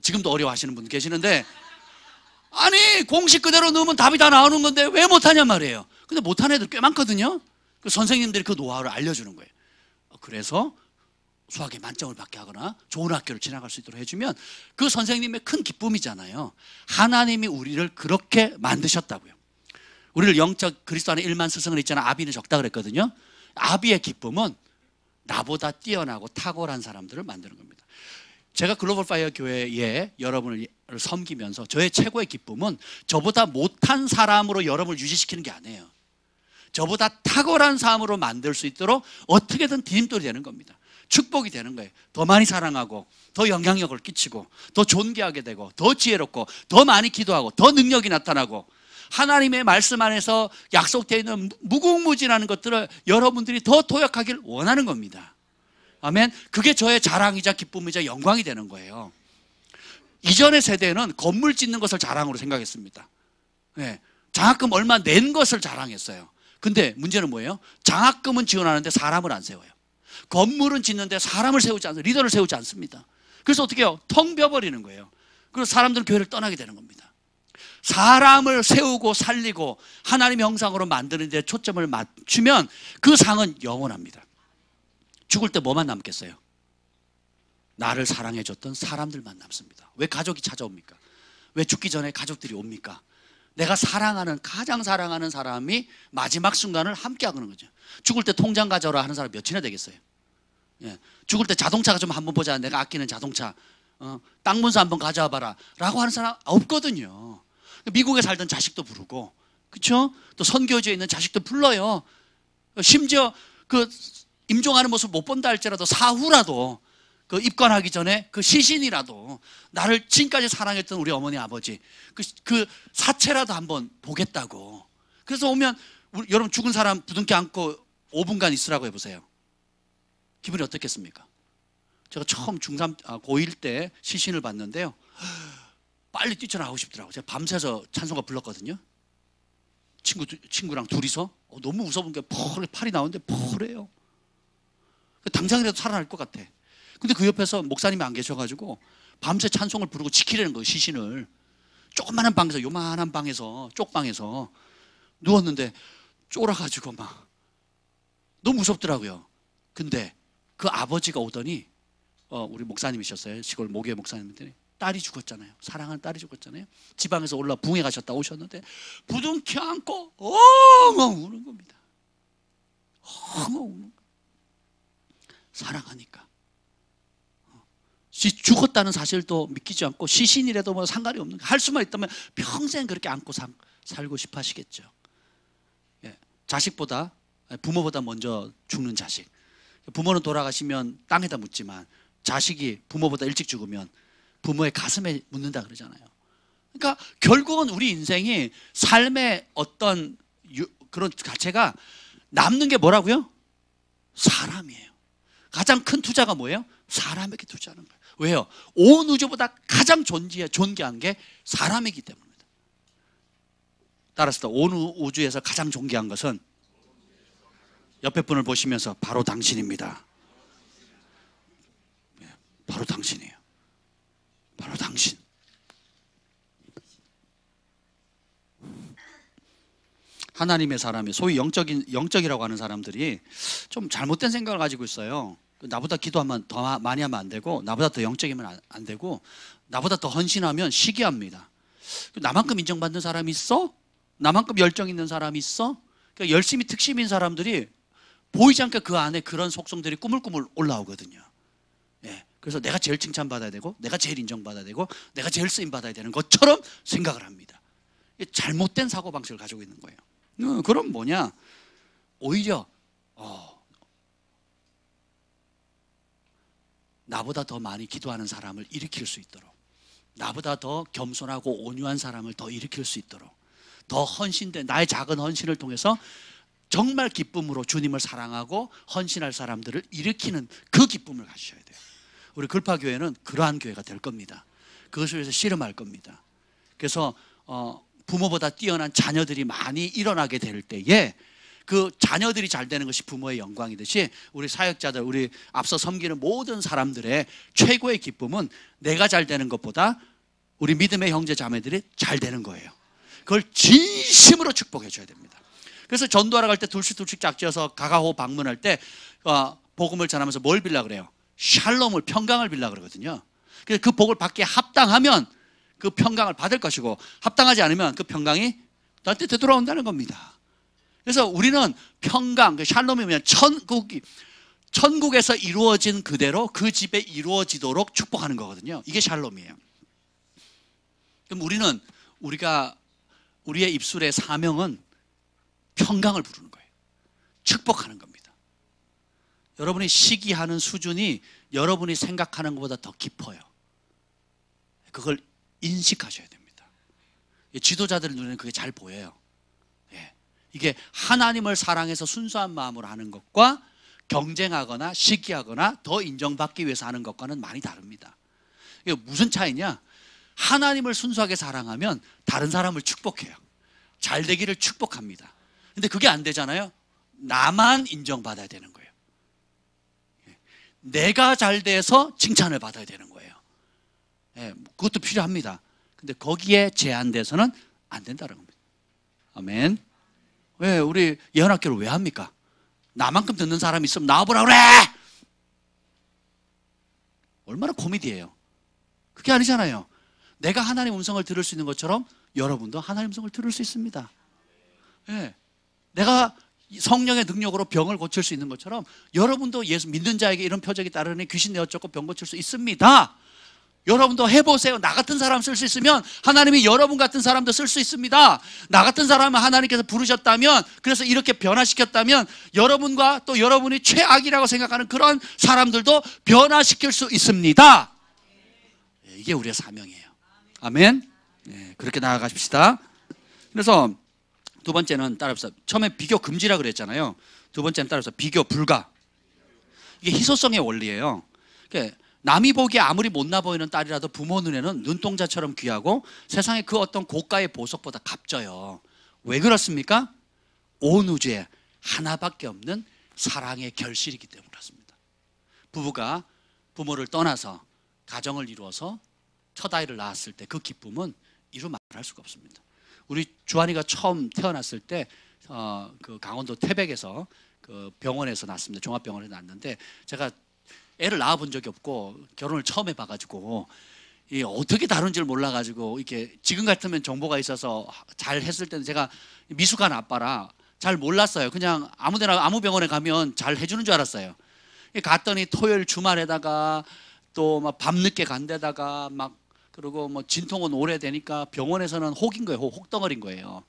지금도 어려워하시는 분 계시는데 아니 공식 그대로 넣으면 답이 다 나오는 건데 왜 못하냔 말이에요. 근데 못하는 애들 꽤 많거든요. 그 선생님들이 그 노하우를 알려주는 거예요. 그래서 수학에 만점을 받게 하거나 좋은 학교를 지나갈 수 있도록 해주면 그 선생님의 큰 기쁨이잖아요. 하나님이 우리를 그렇게 만드셨다고요. 우리를 영적 그리스도 안에 1만 스승을 있잖아. 아비는 적다 그랬거든요. 아비의 기쁨은 나보다 뛰어나고 탁월한 사람들을 만드는 겁니다. 제가 글로벌 파이어 교회에 여러분을 섬기면서 저의 최고의 기쁨은 저보다 못한 사람으로 여러분을 유지시키는 게 아니에요. 저보다 탁월한 삶으로 만들 수 있도록 어떻게든 디딤돌이 되는 겁니다. 축복이 되는 거예요. 더 많이 사랑하고 더 영향력을 끼치고 더 존귀하게 되고 더 지혜롭고 더 많이 기도하고 더 능력이 나타나고 하나님의 말씀 안에서 약속되어 있는 무궁무진한 것들을 여러분들이 더 도약하길 원하는 겁니다. 아멘. 그게 저의 자랑이자 기쁨이자 영광이 되는 거예요. 이전의 세대는 건물 짓는 것을 자랑으로 생각했습니다. 네. 장학금 얼마 낸 것을 자랑했어요. 근데 문제는 뭐예요? 장학금은 지원하는데 사람을 안 세워요. 건물은 짓는데 사람을 세우지 않습니다. 리더를 세우지 않습니다. 그래서 어떻게 해요? 텅 비어버리는 거예요. 그래서 사람들은 교회를 떠나게 되는 겁니다. 사람을 세우고 살리고 하나님의 형상으로 만드는 데 초점을 맞추면 그 상은 영원합니다. 죽을 때 뭐만 남겠어요? 나를 사랑해줬던 사람들만 남습니다. 왜 가족이 찾아옵니까? 왜 죽기 전에 가족들이 옵니까? 내가 사랑하는, 가장 사랑하는 사람이 마지막 순간을 함께하는 거죠. 죽을 때 통장 가져라 하는 사람 몇이나 되겠어요? 예. 죽을 때 자동차가 좀 한번 보자, 내가 아끼는 자동차, 땅 문서 한번 가져와 봐라 라고 하는 사람 없거든요. 미국에 살던 자식도 부르고, 그렇죠? 또 선교지에 있는 자식도 불러요. 심지어 그 임종하는 모습 못 본다 할지라도 사후라도, 그 입관하기 전에 그 시신이라도, 나를 지금까지 사랑했던 우리 어머니 아버지 그 사체라도 한번 보겠다고. 그래서 오면 여러분 죽은 사람 부둥켜 안고 5분간 있으라고 해보세요. 기분이 어떻겠습니까? 제가 처음 고1 때 시신을 봤는데요, 빨리 뛰쳐나가고 싶더라고요. 제가 밤새서 찬송가 불렀거든요. 친구랑 둘이서. 너무 무서운 게 팔이 나오는데 펄해요. 당장이라도 살아날 것 같아. 근데 그 옆에서 목사님이 안 계셔가지고 밤새 찬송을 부르고 지키려는 거예요. 시신을 조그마한 방에서, 요만한 방에서, 쪽방에서 누웠는데 쫄아가지고 막 너무 무섭더라고요. 근데 그 아버지가 오더니, 우리 목사님이셨어요. 시골 모교회 목사님인데, 딸이 죽었잖아요. 사랑하는 딸이 죽었잖아요. 지방에서 올라 붕에 가셨다 오셨는데 부둥켜 안고 엉엉 우는 겁니다. 엉엉 우는 거예요. 사랑하니까. 죽었다는 사실도 믿기지 않고, 시신이라도 뭐 상관이 없는, 할 수만 있다면 평생 그렇게 안고 살고 싶어 하시겠죠. 예. 자식보다, 부모보다 먼저 죽는 자식. 부모는 돌아가시면 땅에다 묻지만 자식이 부모보다 일찍 죽으면 부모의 가슴에 묻는다 그러잖아요. 그러니까 결국은 우리 인생이 삶의 어떤 그런 자체가 남는 게 뭐라고요? 사람이에요. 가장 큰 투자가 뭐예요? 사람에게 투자하는 거예요. 왜요? 온 우주보다 가장 존귀한 게 사람이기 때문입니다. 따라서 온 우주에서 가장 존귀한 것은, 옆에 분을 보시면서 바로 당신입니다. 바로 당신이에요. 바로 당신. 하나님의 사람이, 소위 영적이라고 하는 사람들이 좀 잘못된 생각을 가지고 있어요. 나보다 기도하면 더 많이 하면 안 되고, 나보다 더 영적이면 안 되고, 나보다 더 헌신하면 시기합니다. 나만큼 인정받는 사람이 있어? 나만큼 열정 있는 사람이 있어? 그러니까 열심히 특심인 사람들이 보이지 않게 그 안에 그런 속성들이 꾸물꾸물 올라오거든요. 예. 그래서 내가 제일 칭찬받아야 되고, 내가 제일 인정받아야 되고, 내가 제일 쓰임받아야 되는 것처럼 생각을 합니다. 잘못된 사고방식을 가지고 있는 거예요. 그럼 뭐냐? 오히려 나보다 더 많이 기도하는 사람을 일으킬 수 있도록, 나보다 더 겸손하고 온유한 사람을 더 일으킬 수 있도록, 더 헌신된 나의 작은 헌신을 통해서 정말 기쁨으로 주님을 사랑하고 헌신할 사람들을 일으키는 그 기쁨을 가지셔야 돼요. 우리 글파교회는 그러한 교회가 될 겁니다. 그것을 위해서 씨름할 겁니다. 그래서 부모보다 뛰어난 자녀들이 많이 일어나게 될 때에, 그 자녀들이 잘 되는 것이 부모의 영광이듯이, 우리 사역자들, 우리 앞서 섬기는 모든 사람들의 최고의 기쁨은 내가 잘 되는 것보다 우리 믿음의 형제 자매들이 잘 되는 거예요. 그걸 진심으로 축복해 줘야 됩니다. 그래서 전도하러 갈 때 둘씩 짝지어서 가가호 방문할 때 복음을 전하면서 뭘 빌라 그래요? 샬롬을, 평강을 빌라 그러거든요. 그래서 그 복을 받기에 합당하면 그 평강을 받을 것이고, 합당하지 않으면 그 평강이 나한테 되돌아온다는 겁니다. 그래서 우리는 평강, 샬롬이면 천국에서 이루어진 그대로 그 집에 이루어지도록 축복하는 거거든요. 이게 샬롬이에요. 그럼 우리의 입술의 사명은 평강을 부르는 거예요. 축복하는 겁니다. 여러분이 시기하는 수준이 여러분이 생각하는 것보다 더 깊어요. 그걸 인식하셔야 됩니다. 지도자들 눈에는 그게 잘 보여요. 이게 하나님을 사랑해서 순수한 마음으로 하는 것과 경쟁하거나 시기하거나 더 인정받기 위해서 하는 것과는 많이 다릅니다. 이게 무슨 차이냐? 하나님을 순수하게 사랑하면 다른 사람을 축복해요. 잘 되기를 축복합니다. 근데 그게 안 되잖아요. 나만 인정받아야 되는 거예요. 내가 잘 돼서 칭찬을 받아야 되는 거예요. 그것도 필요합니다. 근데 거기에 제한돼서는 안 된다는 겁니다. 아멘. 왜 우리 예언학교를 왜 합니까? 나만큼 듣는 사람이 있으면 나와보라 그래. 얼마나 코미디예요. 그게 아니잖아요. 내가 하나님 음성을 들을 수 있는 것처럼 여러분도 하나님 음성을 들을 수 있습니다. 예. 내가 성령의 능력으로 병을 고칠 수 있는 것처럼 여러분도 예수 믿는 자에게 이런 표적이 따르니 귀신 내어 쫓고 병 고칠 수 있습니다. 여러분도 해보세요. 나 같은 사람 쓸 수 있으면 하나님이 여러분 같은 사람도 쓸 수 있습니다. 나 같은 사람을 하나님께서 부르셨다면, 그래서 이렇게 변화시켰다면 여러분과 또 여러분이 최악이라고 생각하는 그런 사람들도 변화시킬 수 있습니다. 이게 우리의 사명이에요. 아멘. 네, 그렇게 나아가십시다. 그래서 두 번째는 따라서 처음에 비교 금지라 그랬잖아요. 두 번째는 따라서 비교 불가. 이게 희소성의 원리예요. 그러니까 남이 보기에 아무리 못나 보이는 딸이라도 부모 눈에는 눈동자처럼 귀하고 세상의 그 어떤 고가의 보석보다 값져요. 왜 그렇습니까? 온 우주에 하나밖에 없는 사랑의 결실이기 때문에 그렇습니다. 부부가 부모를 떠나서 가정을 이루어서 첫 아이를 낳았을 때 그 기쁨은 이루 말할 수가 없습니다. 우리 주한이가 처음 태어났을 때 그 강원도 태백에서 그 병원에서 낳았습니다. 종합병원에서 낳았는데 제가 애를 낳아본 적이 없고 결혼을 처음 해봐가지고 이 어떻게 다룬지를 몰라가지고 이렇게 지금 같으면 정보가 있어서 잘 했을 때는 제가 미숙한 아빠라 잘 몰랐어요. 그냥 아무데나 아무 병원에 가면 잘 해주는 줄 알았어요. 갔더니 토요일 주말에다가 또 막 밤늦게 간 데다가 막 그리고 뭐 진통은 오래되니까 병원에서는 혹인 거예요. 혹덩어리인 거예요.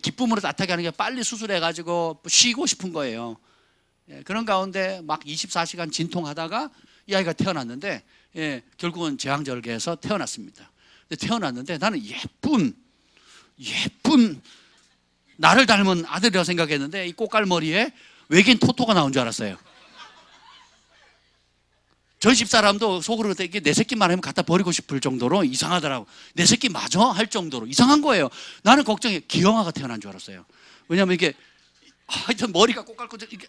기쁨으로 따뜻하게 하는 게 빨리 수술해가지고 쉬고 싶은 거예요. 그런 가운데 막 24시간 진통하다가 이 아이가 태어났는데 결국은 제왕절개에서 태어났습니다. 근데 태어났는데 나는 예쁜 나를 닮은 아들이라고 생각했는데 이 꽃갈머리에 외계인 토토가 나온 줄 알았어요. 저희 집사람도 속으로 이게 내 새끼만 하면 갖다 버리고 싶을 정도로 이상하더라고. 내 새끼 맞아? 할 정도로 이상한 거예요. 나는 걱정해. 기영아가 태어난 줄 알았어요. 왜냐하면 이게 하여튼 머리가 꽃갈것 이게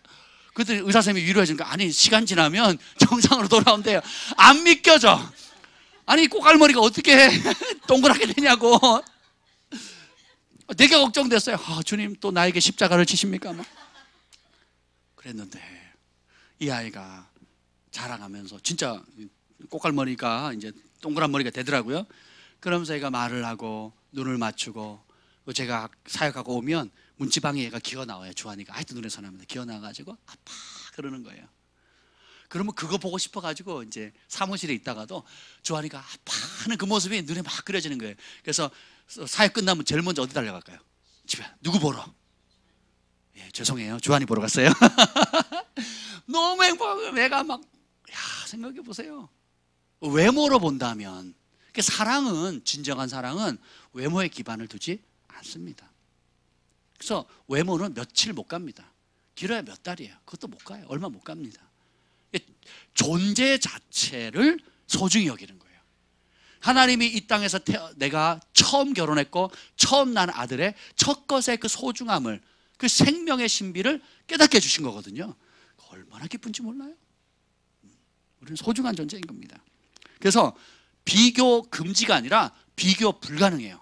그때 의사 선생님이 위로해 주니까 아니 시간 지나면 정상으로 돌아온대요. 안 믿겨져. 아니 꽃갈머리가 어떻게 동그랗게 되냐고. 되게 걱정됐어요. 주님 또 나에게 십자가를 지십니까? 막. 그랬는데 이 아이가 자라가면서 진짜 꽃갈머리가 이제 동그란 머리가 되더라고요. 그러면서 얘가 말을 하고 눈을 맞추고 제가 사역하고 오면 문지방에 얘가 기어 나와요. 주한이가 하여튼 눈에 선합니다. 기어 나와가지고 아파 그러는 거예요. 그러면 그거 보고 싶어가지고 이제 사무실에 있다가도 주한이가 아파하는 그 모습이 눈에 막 그려지는 거예요. 그래서 사역 끝나면 제일 먼저 어디 달려갈까요? 집에. 누구 보러? 죄송해요. 주한이 보러 갔어요. 너무 행복하고 내가 막 생각해 보세요. 외모로 본다면 사랑은 진정한 사랑은 외모에 기반을 두지 않습니다. 그래서 외모는 며칠 못 갑니다. 길어야 몇 달이에요. 그것도 못 가요. 얼마 못 갑니다. 존재 자체를 소중히 여기는 거예요. 하나님이 이 땅에서 내가 처음 결혼했고 처음 난 아들의 첫 것의 그 소중함을 그 생명의 신비를 깨닫게 해주신 거거든요. 얼마나 기쁜지 몰라요. 우리는 소중한 존재인 겁니다. 그래서 비교 금지가 아니라 비교 불가능해요.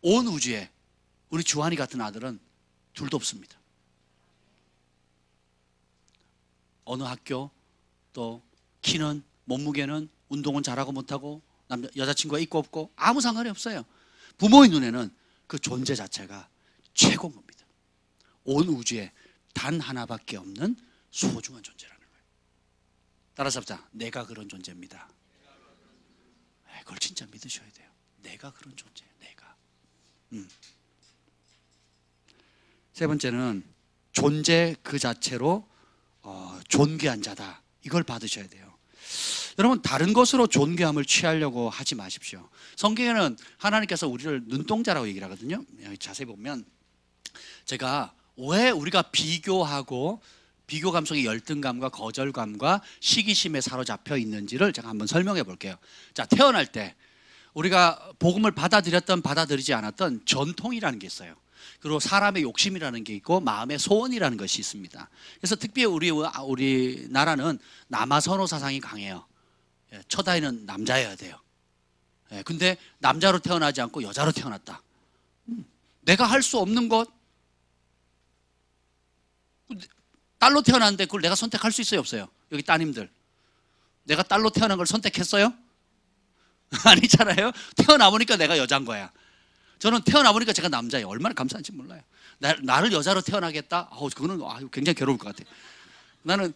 온 우주에 우리 주한이 같은 아들은 둘도 없습니다. 어느 학교 또 키는 몸무게는 운동은 잘하고 못하고 여자친구가 있고 없고 아무 상관이 없어요. 부모의 눈에는 그 존재 자체가 최고인 겁니다. 온 우주에 단 하나밖에 없는 소중한 존재라는 거예요. 따라서 합시다. 내가 그런 존재입니다. 그걸 진짜 믿으셔야 돼요. 내가 그런 존재예요. 내가. 세 번째는 존재 그 자체로 존귀한 자다. 이걸 받으셔야 돼요. 여러분 다른 것으로 존귀함을 취하려고 하지 마십시오. 성경에는 하나님께서 우리를 눈동자라고 얘기를 하거든요. 자세히 보면 제가 왜 우리가 비교하고 비교 감성의 열등감과 거절감과 시기심에 사로잡혀 있는지를 제가 한번 설명해 볼게요. 자, 태어날 때 우리가 복음을 받아들였던 받아들이지 않았던 전통이라는 게 있어요. 그리고 사람의 욕심이라는 게 있고 마음의 소원이라는 것이 있습니다. 그래서 특별히 우리나라는 남아선호 사상이 강해요. 첫 아이는 남자여야 돼요. 근데 남자로 태어나지 않고 여자로 태어났다. 내가 할 수 없는 것, 딸로 태어났는데 그걸 내가 선택할 수 있어요, 없어요? 여기 따님들 내가 딸로 태어난 걸 선택했어요? 아니잖아요. 태어나 보니까 내가 여자인 거야. 저는 태어나 보니까 제가 남자예요. 얼마나 감사한지 몰라요. 나를 여자로 태어나겠다? 그거는 굉장히 괴로울 것 같아요. 나는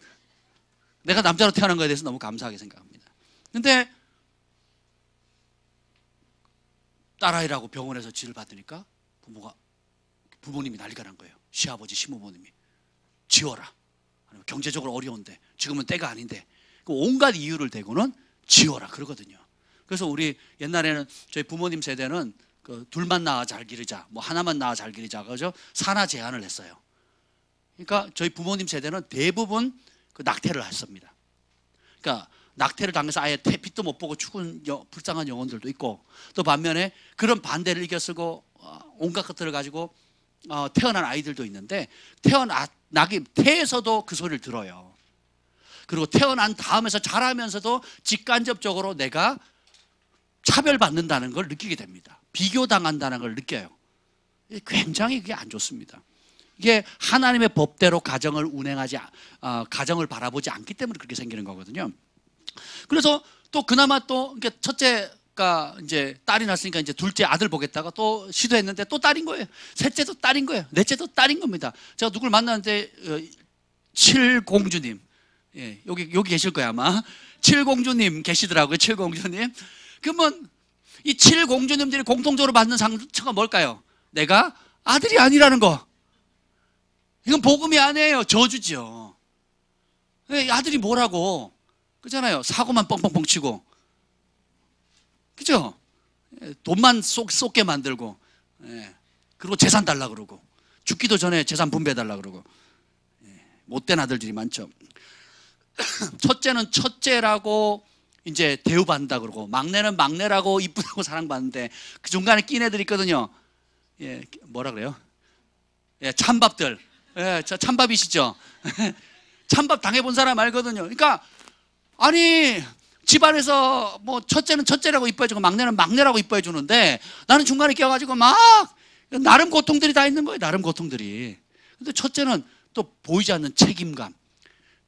내가 남자로 태어난 거에 대해서 너무 감사하게 생각합니다. 근데 딸아이라고 병원에서 치료를 받으니까 부모님이 난리가 난 거예요. 시아버지, 시모님이 지워라. 경제적으로 어려운데 지금은 때가 아닌데 온갖 이유를 대고는 지워라 그러거든요. 그래서 우리 옛날에는 저희 부모님 세대는 둘만 낳아 잘 기르자, 뭐 하나만 낳아 잘 기르자, 그죠? 산하 제한을 했어요. 그러니까 저희 부모님 세대는 대부분 낙태를 했습니다. 그러니까 낙태를 당해서 아예 빛도 못 보고 죽은 불쌍한 영혼들도 있고, 또 반면에 그런 반대를 이겨쓰고 온갖 것들을 가지고 태어난 아이들도 있는데, 태에서도 그 소리를 들어요. 그리고 태어난 다음에서 자라면서도 직간접적으로 내가 차별받는다는 걸 느끼게 됩니다. 비교당한다는 걸 느껴요. 굉장히 그게 안 좋습니다. 이게 하나님의 법대로 가정을 가정을 바라보지 않기 때문에 그렇게 생기는 거거든요. 그래서 또 그나마 또 첫째가 이제 딸이 났으니까 이제 둘째 아들 보겠다가 또 시도했는데 또 딸인 거예요. 셋째도 딸인 거예요. 넷째도 딸인 겁니다. 제가 누굴 만났는데 칠공주님, 예, 여기 계실 거야 아마. 칠공주님 계시더라고요. 칠공주님. 그러면 이 칠공주님들이 공통적으로 받는 상처가 뭘까요? 내가 아들이 아니라는 거. 이건 복음이 아니에요. 저주죠. 아들이 뭐라고? 그렇잖아요. 사고만 뻥뻥뻥 치고, 그죠? 돈만 쏟게 만들고, 그리고 재산 달라 그러고, 죽기도 전에 재산 분배해 달라 그러고, 못된 아들들이 많죠. 첫째는 첫째라고 이제 대우받는다 그러고, 막내는 막내라고 이쁘다고 사랑받는데, 그 중간에 낀 애들 있거든요. 예, 뭐라 그래요? 예, 찬밥들. 예, 저 찬밥이시죠? 찬밥 당해본 사람 알거든요. 그러니까 아니 집안에서 뭐 첫째는 첫째라고 이뻐해주고 막내는 막내라고 이뻐해주는데 나는 중간에 껴가지고 막 나름 고통들이 다 있는 거예요. 나름 고통들이. 근데 첫째는 또 보이지 않는 책임감,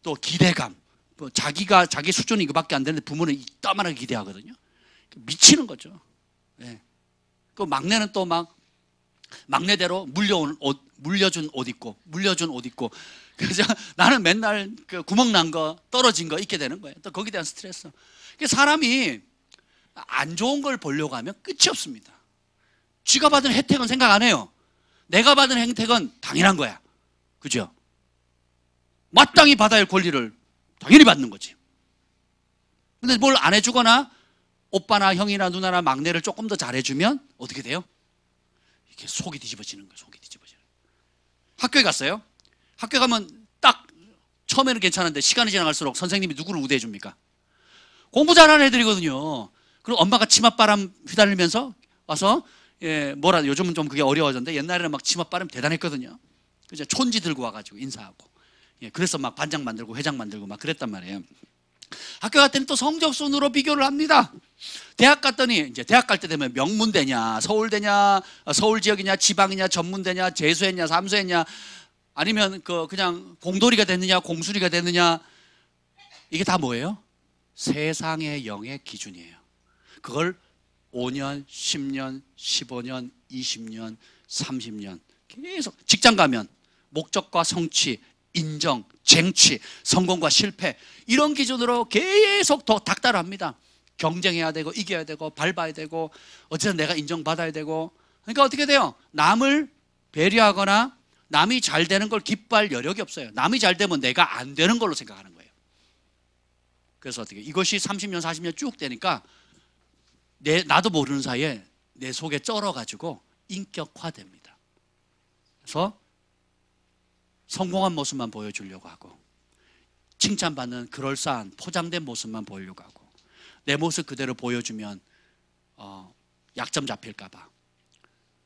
또 기대감, 뭐 자기 수준이 이거밖에 안 되는데 부모는 이따만하게 기대하거든요. 미치는 거죠. 예. 그 막내는 또 막 막내대로 물려준 옷 입고 그래서 나는 맨날 그 구멍 난 거 떨어진 거 입게 되는 거예요. 또 거기에 대한 스트레스. 사람이 안 좋은 걸 보려고 하면 끝이 없습니다. 쥐가 받은 혜택은 생각 안 해요. 내가 받은 혜택은 당연한 거야. 그죠? 마땅히 받아야 할 권리를 당연히 받는 거지. 근데 뭘 안 해주거나 오빠나 형이나 누나나 막내를 조금 더 잘해주면 어떻게 돼요? 이렇게 속이 뒤집어지는 거예요. 속이 뒤집어지는 거예요. 학교에 갔어요. 학교 가면 딱 처음에는 괜찮은데 시간이 지나갈수록 선생님이 누구를 우대해 줍니까? 공부 잘하는 애들이거든요. 그리고 엄마가 치맛바람 휘날리면서 와서 요즘은 좀 그게 어려워졌는데 옛날에는 막 치맛바람 대단했거든요. 그죠? 촌지 들고 와가지고 인사하고. 그래서 막 반장 만들고 회장 만들고 막 그랬단 말이에요. 학교 갈 때는 또 성적 순으로 비교를 합니다. 대학 갔더니 이제 대학 갈 때 되면 명문대냐, 서울대냐, 서울 지역이냐, 지방이냐, 전문대냐, 재수했냐, 삼수했냐, 아니면 그냥 공돌이가 됐느냐, 공수리가 됐느냐, 이게 다 뭐예요? 세상의 영의 기준이에요. 그걸 5년, 10년, 15년, 20년, 30년 계속 직장 가면 목적과 성취, 인정, 쟁취, 성공과 실패 이런 기준으로 계속 더 닥달합니다. 경쟁해야 되고 이겨야 되고 밟아야 되고 어쨌든 내가 인정받아야 되고. 그러니까 어떻게 돼요? 남을 배려하거나 남이 잘 되는 걸 기뻐할 여력이 없어요. 남이 잘 되면 내가 안 되는 걸로 생각하는 거예요. 그래서 어떻게 이것이 30년 40년 쭉 되니까 나도 모르는 사이에 내 속에 쩔어가지고 인격화됩니다. 그래서 성공한 모습만 보여주려고 하고 칭찬받는 그럴싸한 포장된 모습만 보이려고 하고 내 모습 그대로 보여주면 약점 잡힐까 봐,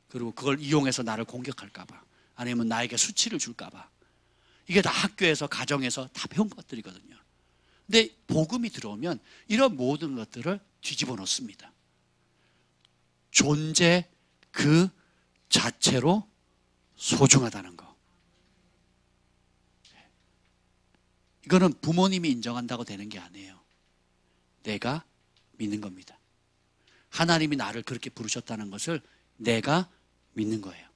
그리고 그걸 이용해서 나를 공격할까 봐, 아니면 나에게 수치를 줄까 봐. 이게 다 학교에서 가정에서 다 배운 것들이거든요. 근데 복음이 들어오면 이런 모든 것들을 뒤집어 놓습니다. 존재 그 자체로 소중하다는 거. 이거는 부모님이 인정한다고 되는 게 아니에요. 내가 믿는 겁니다. 하나님이 나를 그렇게 부르셨다는 것을 내가 믿는 거예요.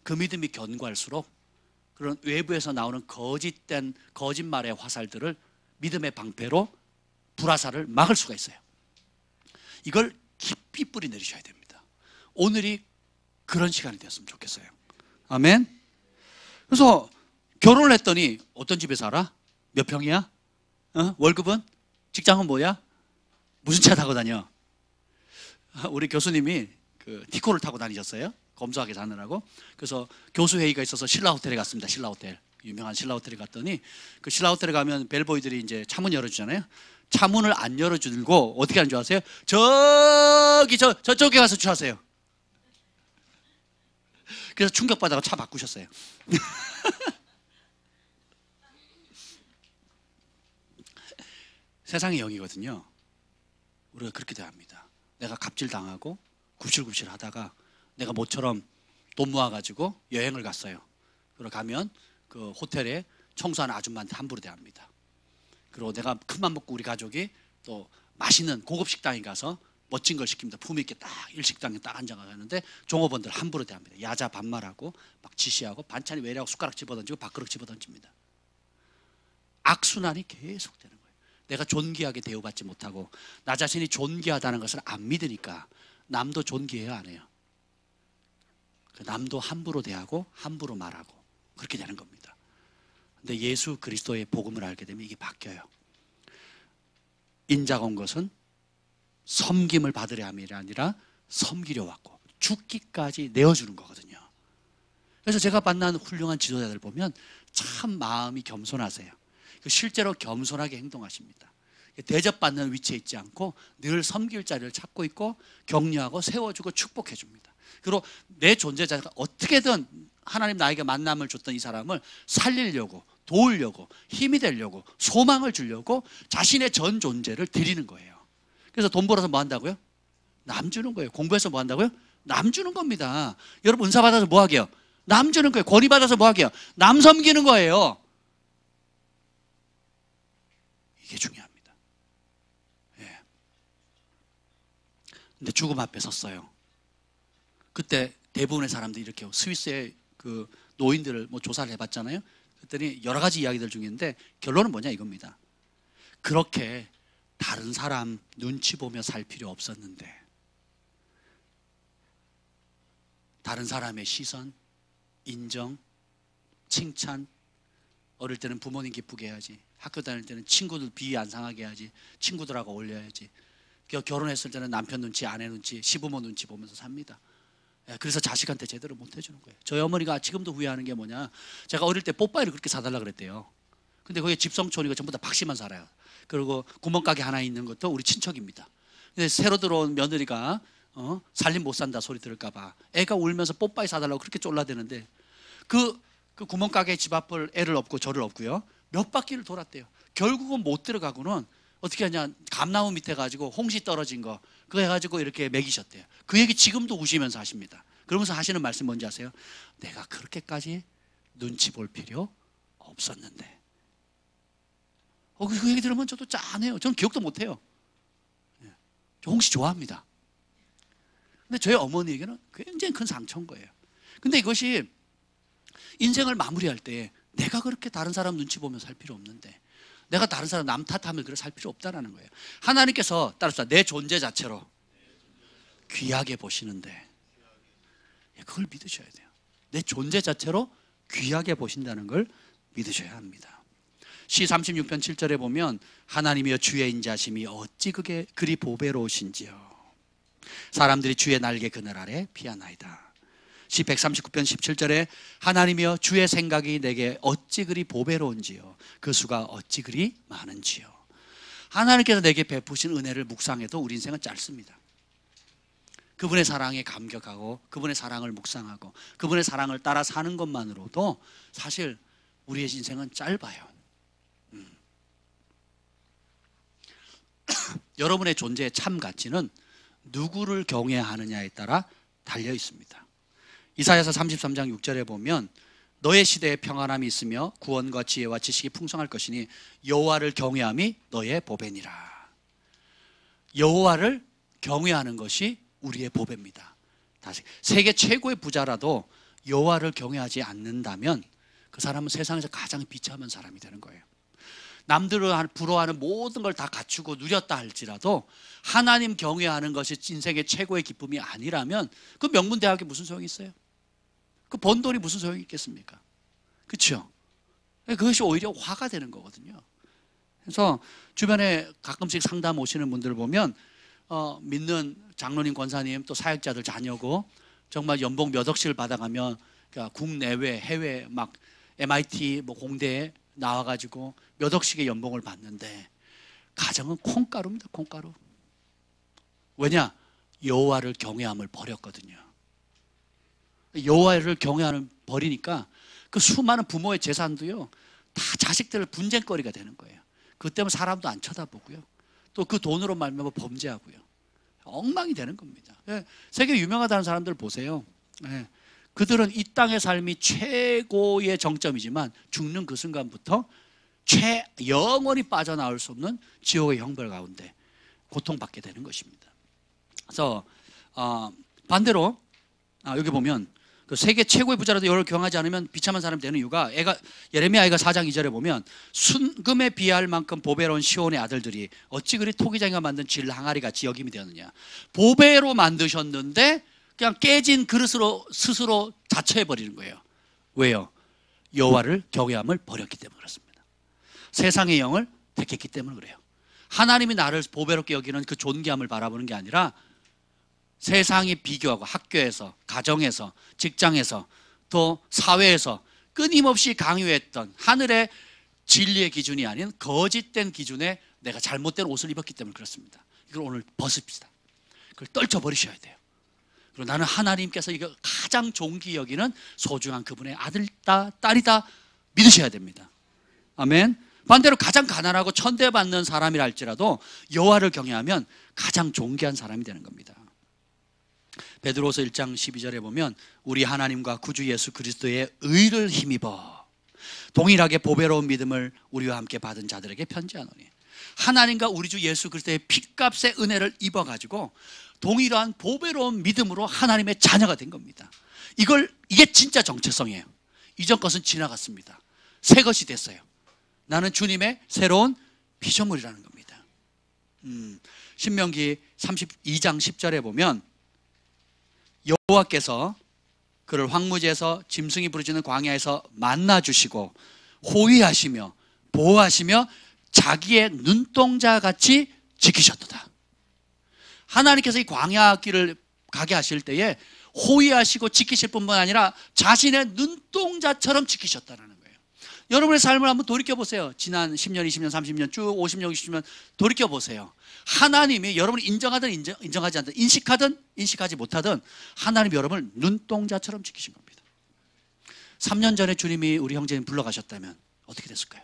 그 믿음이 견고할수록 그런 외부에서 나오는 거짓된 거짓말의 화살들을 믿음의 방패로 불화살을 막을 수가 있어요. 이걸 깊이 뿌리 내리셔야 됩니다. 오늘이 그런 시간이 되었으면 좋겠어요. 아멘. 그래서 결혼을 했더니 어떤 집에 살아? 몇 평이야? 월급은? 직장은 뭐야? 무슨 차 타고 다녀? 우리 교수님이 그 티코를 타고 다니셨어요. 검소하게 사느라고. 그래서 교수 회의가 있어서 신라 호텔에 갔습니다. 신라 호텔. 유명한 신라 호텔에 갔더니 그 신라 호텔에 가면 벨보이들이 이제 차문 열어주잖아요. 차문을 안 열어주고 어떻게 하는 줄 아세요? 저쪽에 가서 주하세요. 그래서 충격받아서 차 바꾸셨어요. 세상의 영이거든요. 우리가 그렇게 대합니다. 내가 갑질당하고 굽실굽실 하다가 내가 모처럼 돈 모아가지고 여행을 갔어요. 그러고 가면 그 호텔에 청소하는 아줌마한테 함부로 대합니다. 그리고 내가 큰맘 먹고 우리 가족이 또 맛있는 고급 식당에 가서 멋진 걸 시킵니다. 품위 있게 딱 일식당에 딱 앉아가는데 종업원들 함부로 대합니다. 야자 반말하고 막 지시하고 반찬이 외래하고 숟가락 집어던지고 밥그릇 집어던집니다. 악순환이 계속되는 거예요. 내가 존귀하게 대우받지 못하고 나 자신이 존귀하다는 것을 안 믿으니까 남도 존귀해요, 안 해요? 남도 함부로 대하고 함부로 말하고 그렇게 되는 겁니다. 근데 예수 그리스도의 복음을 알게 되면 이게 바뀌어요. 인자가 온 것은 섬김을 받으려 함이 아니라 섬기려 왔고 죽기까지 내어주는 거거든요. 그래서 제가 만난 훌륭한 지도자들 보면 참 마음이 겸손하세요. 실제로 겸손하게 행동하십니다. 대접받는 위치에 있지 않고 늘 섬길 자리를 찾고 있고 격려하고 세워주고 축복해 줍니다. 그리고 내 존재자가 어떻게든 하나님 나에게 만남을 줬던 이 사람을 살리려고 도우려고 힘이 되려고 소망을 주려고 자신의 전 존재를 드리는 거예요. 그래서 돈 벌어서 뭐 한다고요? 남 주는 거예요. 공부해서 뭐 한다고요? 남 주는 겁니다. 여러분 은사 받아서 뭐 하게요? 남 주는 거예요. 권위 받아서 뭐 하게요? 남 섬기는 거예요. 이게 중요합니다. 예. 근데 죽음 앞에 섰어요. 그때 대부분의 사람들이 이렇게 스위스의 그 노인들을 뭐 조사를 해봤잖아요. 그랬더니 여러 가지 이야기들 중인데 결론은 뭐냐 이겁니다. 그렇게 다른 사람 눈치 보며 살 필요 없었는데 다른 사람의 시선, 인정, 칭찬, 어릴 때는 부모님 기쁘게 해야지, 학교 다닐 때는 친구들 비위 안 상하게 해야지, 친구들하고 어울려야지, 결혼했을 때는 남편 눈치, 아내 눈치, 시부모 눈치 보면서 삽니다. 그래서 자식한테 제대로 못 해주는 거예요. 저희 어머니가 지금도 후회하는 게 뭐냐, 제가 어릴 때 뽀빠이를 그렇게 사달라 그랬대요. 근데 거기 집성촌이고 전부 다 박씨만 살아요. 그리고 구멍가게 하나 있는 것도 우리 친척입니다. 근데 새로 들어온 며느리가 살림 못 산다 소리 들을까 봐 애가 울면서 뽀빠이 사달라고 그렇게 쫄라대는데 그 구멍가게 집 앞을 애를 업고 저를 업고요 몇 바퀴를 돌았대요. 결국은 못 들어가고는 어떻게 하냐, 감나무 밑에 가지고 홍시 떨어진 거 그거 해가지고 이렇게 먹이셨대요. 그 얘기 지금도 우시면서 하십니다. 그러면서 하시는 말씀 뭔지 아세요? 내가 그렇게까지 눈치 볼 필요 없었는데. 그 얘기 들으면 저도 짠해요. 저는 기억도 못해요. 저 홍시 좋아합니다. 근데 저희 어머니에게는 굉장히 큰 상처인 거예요. 근데 이것이 인생을 마무리할 때 내가 그렇게 다른 사람 눈치 보며 살 필요 없는데, 내가 다른 사람 남 탓하며 그렇게 살 필요 없다는 거예요. 하나님께서 따라서 내 존재 자체로 귀하게 보시는데 그걸 믿으셔야 돼요. 내 존재 자체로 귀하게 보신다는 걸 믿으셔야 합니다. 시 36편 7절에 보면 하나님이여 주의 인자심이 어찌 그리 보배로우신지요. 사람들이 주의 날개 그늘 아래 피하나이다. 시 139편 17절에 하나님이여 주의 생각이 내게 어찌 그리 보배로운지요. 그 수가 어찌 그리 많은지요. 하나님께서 내게 베푸신 은혜를 묵상해도 우리 인생은 짧습니다. 그분의 사랑에 감격하고 그분의 사랑을 묵상하고 그분의 사랑을 따라 사는 것만으로도 사실 우리의 인생은 짧아요. 여러분의 존재의 참 가치는 누구를 경외하느냐에 따라 달려 있습니다. 이사야서 33장 6절에 보면 너의 시대에 평안함이 있으며 구원과 지혜와 지식이 풍성할 것이니 여호와를 경외함이 너의 보배니라. 여호와를 경외하는 것이 우리의 보배입니다. 다시, 세계 최고의 부자라도 여호와를 경외하지 않는다면 그 사람은 세상에서 가장 비참한 사람이 되는 거예요. 남들을 부러워하는 모든 걸 다 갖추고 누렸다 할지라도 하나님 경외하는 것이 인생의 최고의 기쁨이 아니라면 그 명문대학에 무슨 소용이 있어요? 그 번 돈이 무슨 소용이 있겠습니까? 그렇죠? 그것이 오히려 화가 되는 거거든요. 그래서 주변에 가끔씩 상담 오시는 분들 보면 믿는 장로님, 권사님, 또 사역자들 자녀고 정말 연봉 몇 억씩을 받아가면 그러니까 국내외, 해외 막 MIT 뭐 공대에 나와가지고 몇 억씩의 연봉을 받는데 가정은 콩가루입니다. 콩가루. 왜냐? 여호와를 경외함을 버렸거든요. 여호와를 경외함을 버리니까 그 수많은 부모의 재산도요 다 자식들 분쟁거리가 되는 거예요. 그 때문에 사람도 안 쳐다보고요. 또 그 돈으로 말미암아 범죄하고요. 엉망이 되는 겁니다. 세계 유명하다는 사람들 보세요. 그들은 이 땅의 삶이 최고의 정점이지만 죽는 그 순간부터 영원히 빠져나올 수 없는 지옥의 형벌 가운데 고통받게 되는 것입니다. 그래서 반대로 여기 보면 그 세계 최고의 부자라도 여호와를 경외하지 않으면 비참한 사람이 되는 이유가 예레미야 4장 2절에 보면 순금에 비할 만큼 보배로운 시온의 아들들이 어찌 그리 토기장이가 만든 질 항아리 같이 여김이 되었느냐. 보배로 만드셨는데 그냥 깨진 그릇으로 스스로 자처해버리는 거예요. 왜요? 여호와를 경외함을 버렸기 때문에 그렇습니다. 세상의 영을 택했기 때문에 그래요. 하나님이 나를 보배롭게 여기는 그 존귀함을 바라보는 게 아니라 세상이 비교하고 학교에서, 가정에서, 직장에서, 또 사회에서 끊임없이 강요했던 하늘의 진리의 기준이 아닌 거짓된 기준에 내가 잘못된 옷을 입었기 때문에 그렇습니다. 이걸 오늘 벗읍시다. 그걸 떨쳐버리셔야 돼요. 그리고 나는 하나님께서 이거 가장 존귀 여기는 소중한 그분의 아들이다, 딸이다 믿으셔야 됩니다. 아멘. 반대로 가장 가난하고 천대받는 사람이라 할지라도 여호와를 경외하면 가장 존귀한 사람이 되는 겁니다. 베드로서 1장 12절에 보면 우리 하나님과 구주 예수 그리스도의 의를 힘입어 동일하게 보배로운 믿음을 우리와 함께 받은 자들에게 편지하노니. 하나님과 우리 주 예수 그리스도의 핏값의 은혜를 입어가지고 동일한 보배로운 믿음으로 하나님의 자녀가 된 겁니다. 이게 진짜 정체성이에요. 이전 것은 지나갔습니다. 새 것이 됐어요. 나는 주님의 새로운 피조물이라는 겁니다. 신명기 32장 10절에 보면 여호와께서 그를 황무지에서 짐승이 부르짖는 광야에서 만나주시고 호위하시며 보호하시며 자기의 눈동자같이 지키셨도다. 하나님께서 이 광야길을 가게 하실 때에 호위하시고 지키실 뿐만 아니라 자신의 눈동자처럼 지키셨다는 거예요. 여러분의 삶을 한번 돌이켜보세요. 지난 10년, 20년, 30년, 쭉 50년, 60년 돌이켜보세요. 하나님이 여러분이 인정하든 인정하지 않든 인식하든 인식하지 못하든 하나님이 여러분을 눈동자처럼 지키신 겁니다. 3년 전에 주님이 우리 형제님 불러가셨다면 어떻게 됐을까요?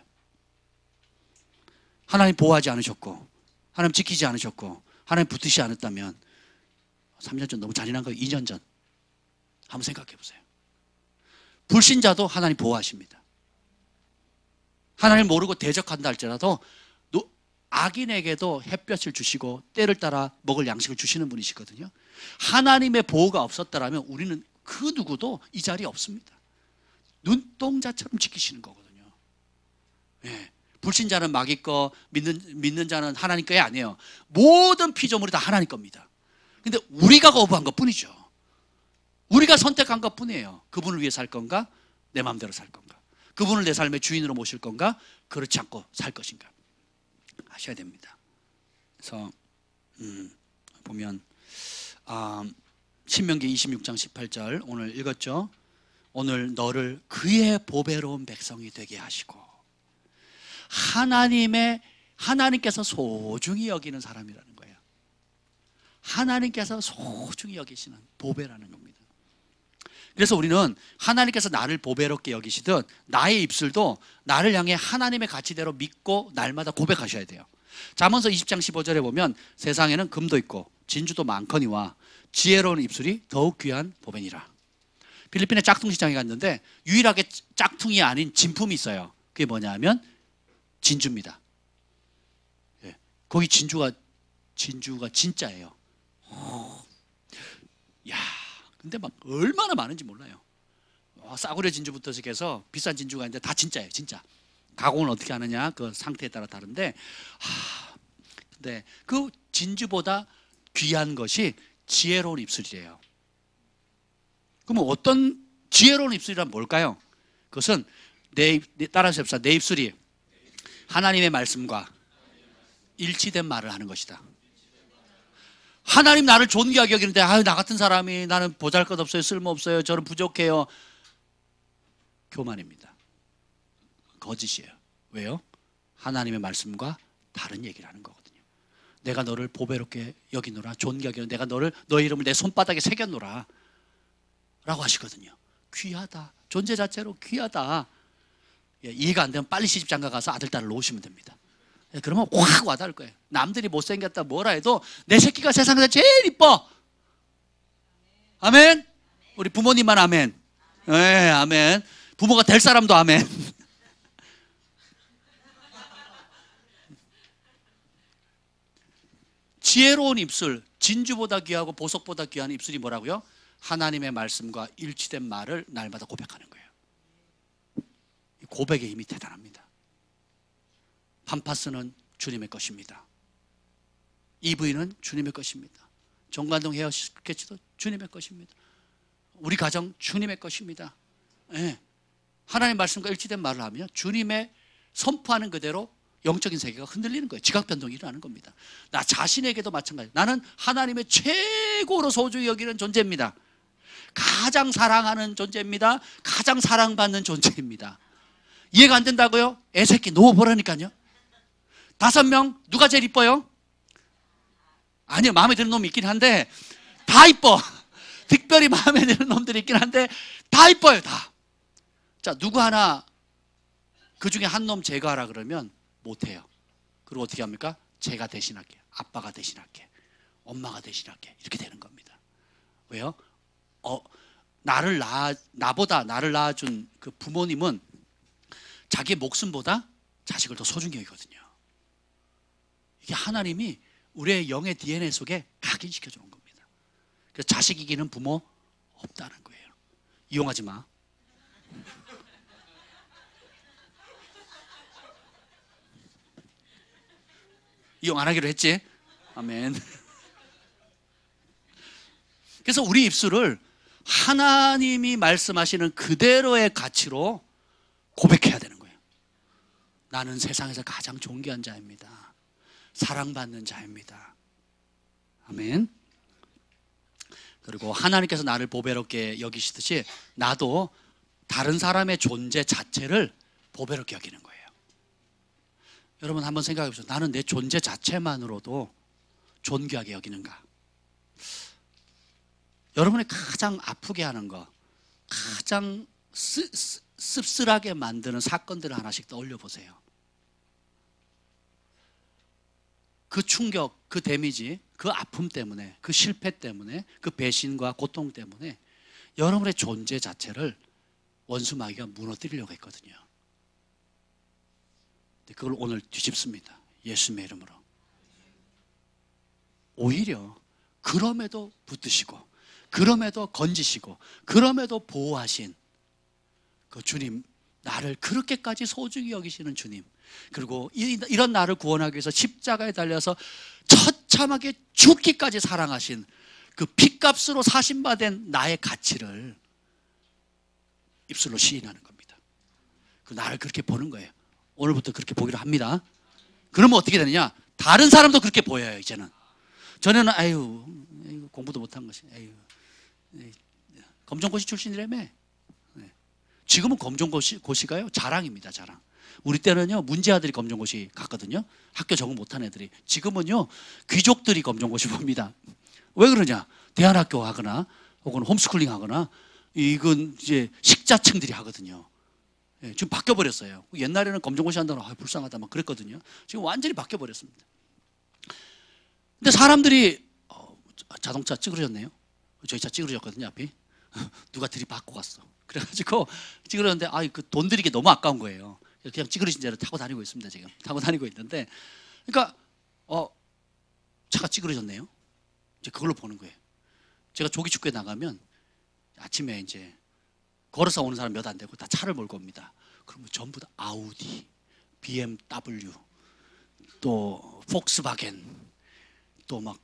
하나님 보호하지 않으셨고 하나님 지키지 않으셨고 하나님 붙드시지 않았다면 3년 전 너무 잔인한 거예요. 2년 전 한번 생각해 보세요. 불신자도 하나님 보호하십니다. 하나님 모르고 대적한다 할지라도 악인에게도 햇볕을 주시고 때를 따라 먹을 양식을 주시는 분이시거든요. 하나님의 보호가 없었더라면 우리는 그 누구도 이 자리에 없습니다. 눈동자처럼 지키시는 거거든요. 네. 불신자는 마귀 거, 믿는 자는 하나님 거에 아니에요. 모든 피조물이 다 하나님 겁니다. 근데 우리가 거부한 것 뿐이죠. 우리가 선택한 것 뿐이에요. 그분을 위해 살 건가? 내 마음대로 살 건가? 그분을 내 삶의 주인으로 모실 건가? 그렇지 않고 살 것인가? 하셔야 됩니다. 그래서 보면 신명기 26장 18절 오늘 읽었죠. 오늘 너를 그의 보배로운 백성이 되게 하시고 하나님께서 소중히 여기는 사람이라는 거예요. 하나님께서 소중히 여기시는 보배라는 겁니다. 그래서 우리는 하나님께서 나를 보배롭게 여기시듯 나의 입술도 나를 향해 하나님의 가치대로 믿고 날마다 고백하셔야 돼요. 잠언서 20장 15절에 보면 세상에는 금도 있고 진주도 많거니와 지혜로운 입술이 더욱 귀한 보배니라. 필리핀의 짝퉁 시장에 갔는데 유일하게 짝퉁이 아닌 진품이 있어요. 그게 뭐냐 하면 진주입니다. 거기 진주가 진주가 진짜예요. 야, 근데 막 얼마나 많은지 몰라요. 싸구려 진주부터 시작해서 비싼 진주가 있는데 다 진짜예요, 진짜. 가공을 어떻게 하느냐 그 상태에 따라 다른데, 근데 그 진주보다 귀한 것이 지혜로운 입술이래요. 그러면 어떤 지혜로운 입술이란 뭘까요? 그것은 따라서 해봅시다. 내 입술이 하나님의 말씀과 일치된 말을 하는 것이다. 하나님 나를 존귀하게 여기는데 나 같은 사람이 나는 보잘것없어요, 쓸모없어요, 저는 부족해요. 교만입니다. 거짓이에요. 왜요? 하나님의 말씀과 다른 얘기를 하는 거거든요. 내가 너를 보배롭게 여기노라, 존귀하게 여기노라, 내가 너의 이름을 내 손바닥에 새겼노라 라고 하시거든요. 귀하다. 존재 자체로 귀하다. 이해가 안 되면 빨리 시집장가 가서 아들, 딸을 놓으시면 됩니다. 그러면 확 와닿을 거예요. 남들이 못생겼다 뭐라 해도 내 새끼가 세상에서 제일 이뻐. 아멘. 우리 부모님만 아멘. 네, 아멘. 부모가 될 사람도 아멘. 지혜로운 입술, 진주보다 귀하고 보석보다 귀한 입술이 뭐라고요? 하나님의 말씀과 일치된 말을 날마다 고백하는 거예요. 고백의 힘이 대단합니다. 팜파스는 주님의 것입니다. EV는 주님의 것입니다. 정관동 헤어 스케치도 주님의 것입니다. 우리 가정 주님의 것입니다. 네. 하나님의 말씀과 일치된 말을 하면 주님의 선포하는 그대로 영적인 세계가 흔들리는 거예요. 지각 변동이 일어나는 겁니다. 나 자신에게도 마찬가지. 나는 하나님의 최고로 소중히 여기는 존재입니다. 가장 사랑하는 존재입니다. 가장 사랑받는 존재입니다. 이해가 안 된다고요? 애새끼 놓아보라니까요. 5명 누가 제일 이뻐요? 아니요, 마음에 드는 놈이 있긴 한데 다 이뻐. 특별히 마음에 드는 놈들이 있긴 한데 다 이뻐요, 다. 자, 누구 하나 그 중에 한 놈 제거하라 그러면 못해요. 그리고 어떻게 합니까? 제가 대신할게, 아빠가 대신할게, 엄마가 대신할게, 이렇게 되는 겁니다. 왜요? 나보다 나를 낳아준 그 부모님은 자기 목숨보다 자식을 더 소중히 여기거든요. 이게 하나님이 우리의 영의 DNA 속에 각인시켜 주는 겁니다. 그래서 자식 이기는 부모 없다는 거예요. 이용하지 마. 이용 안 하기로 했지? 아멘. 그래서 우리 입술을 하나님이 말씀하시는 그대로의 가치로 고백해야 되는 거예요. 나는 세상에서 가장 존귀한 자입니다. 사랑받는 자입니다. 아멘. 그리고 하나님께서 나를 보배롭게 여기시듯이 나도 다른 사람의 존재 자체를 보배롭게 여기는 거예요. 여러분 한번 생각해 보세요. 나는 내 존재 자체만으로도 존귀하게 여기는가? 여러분이 가장 아프게 하는 거, 가장 씁쓸하게 만드는 사건들을 하나씩 떠올려 보세요. 그 충격, 그 데미지, 그 아픔 때문에, 그 실패 때문에, 그 배신과 고통 때문에 여러분의 존재 자체를 원수 마귀가 무너뜨리려고 했거든요. 그걸 오늘 뒤집습니다. 예수님의 이름으로. 오히려 그럼에도 붙드시고, 그럼에도 건지시고, 그럼에도 보호하신 그 주님, 나를 그렇게까지 소중히 여기시는 주님, 그리고 이런 나를 구원하기 위해서 십자가에 달려서 처참하게 죽기까지 사랑하신 그 핏값으로 사신받은 나의 가치를 입술로 시인하는 겁니다. 그 나를 그렇게 보는 거예요. 오늘부터 그렇게 보기로 합니다. 그러면 어떻게 되느냐? 다른 사람도 그렇게 보여요. 이제는 전에는 아유 공부도 못한 것이, 아유 검정고시 출신이라며. 지금은 검정고시가요 자랑입니다. 자랑. 우리 때는요 문제아들이 검정고시 갔거든요. 학교 적응 못한 애들이. 지금은요 귀족들이 검정고시 봅니다. 왜 그러냐? 대안학교 하거나 혹은 홈스쿨링 하거나 이건 이제 식자층들이 하거든요. 지금 바뀌어버렸어요. 옛날에는 검정고시 한다고 불쌍하다 막 그랬거든요. 지금 완전히 바뀌어버렸습니다. 근데 사람들이 자동차 찌그러졌네요. 저희 차 찌그러졌거든요. 앞이. 누가 들이받고 갔어. 그래가지고 찌그러졌는데 그 돈 들이기 너무 아까운 거예요. 그냥 찌그러진 대로 타고 다니고 있습니다. 지금 타고 다니고 있는데, 그러니까 차가 찌그러졌네요. 이제 그걸로 보는 거예요. 제가 조기축구에 나가면 아침에 이제 걸어서 오는 사람 몇 안 되고 다 차를 몰고 옵니다. 그러면 전부 다 아우디, BMW, 또 폭스바겐, 또 막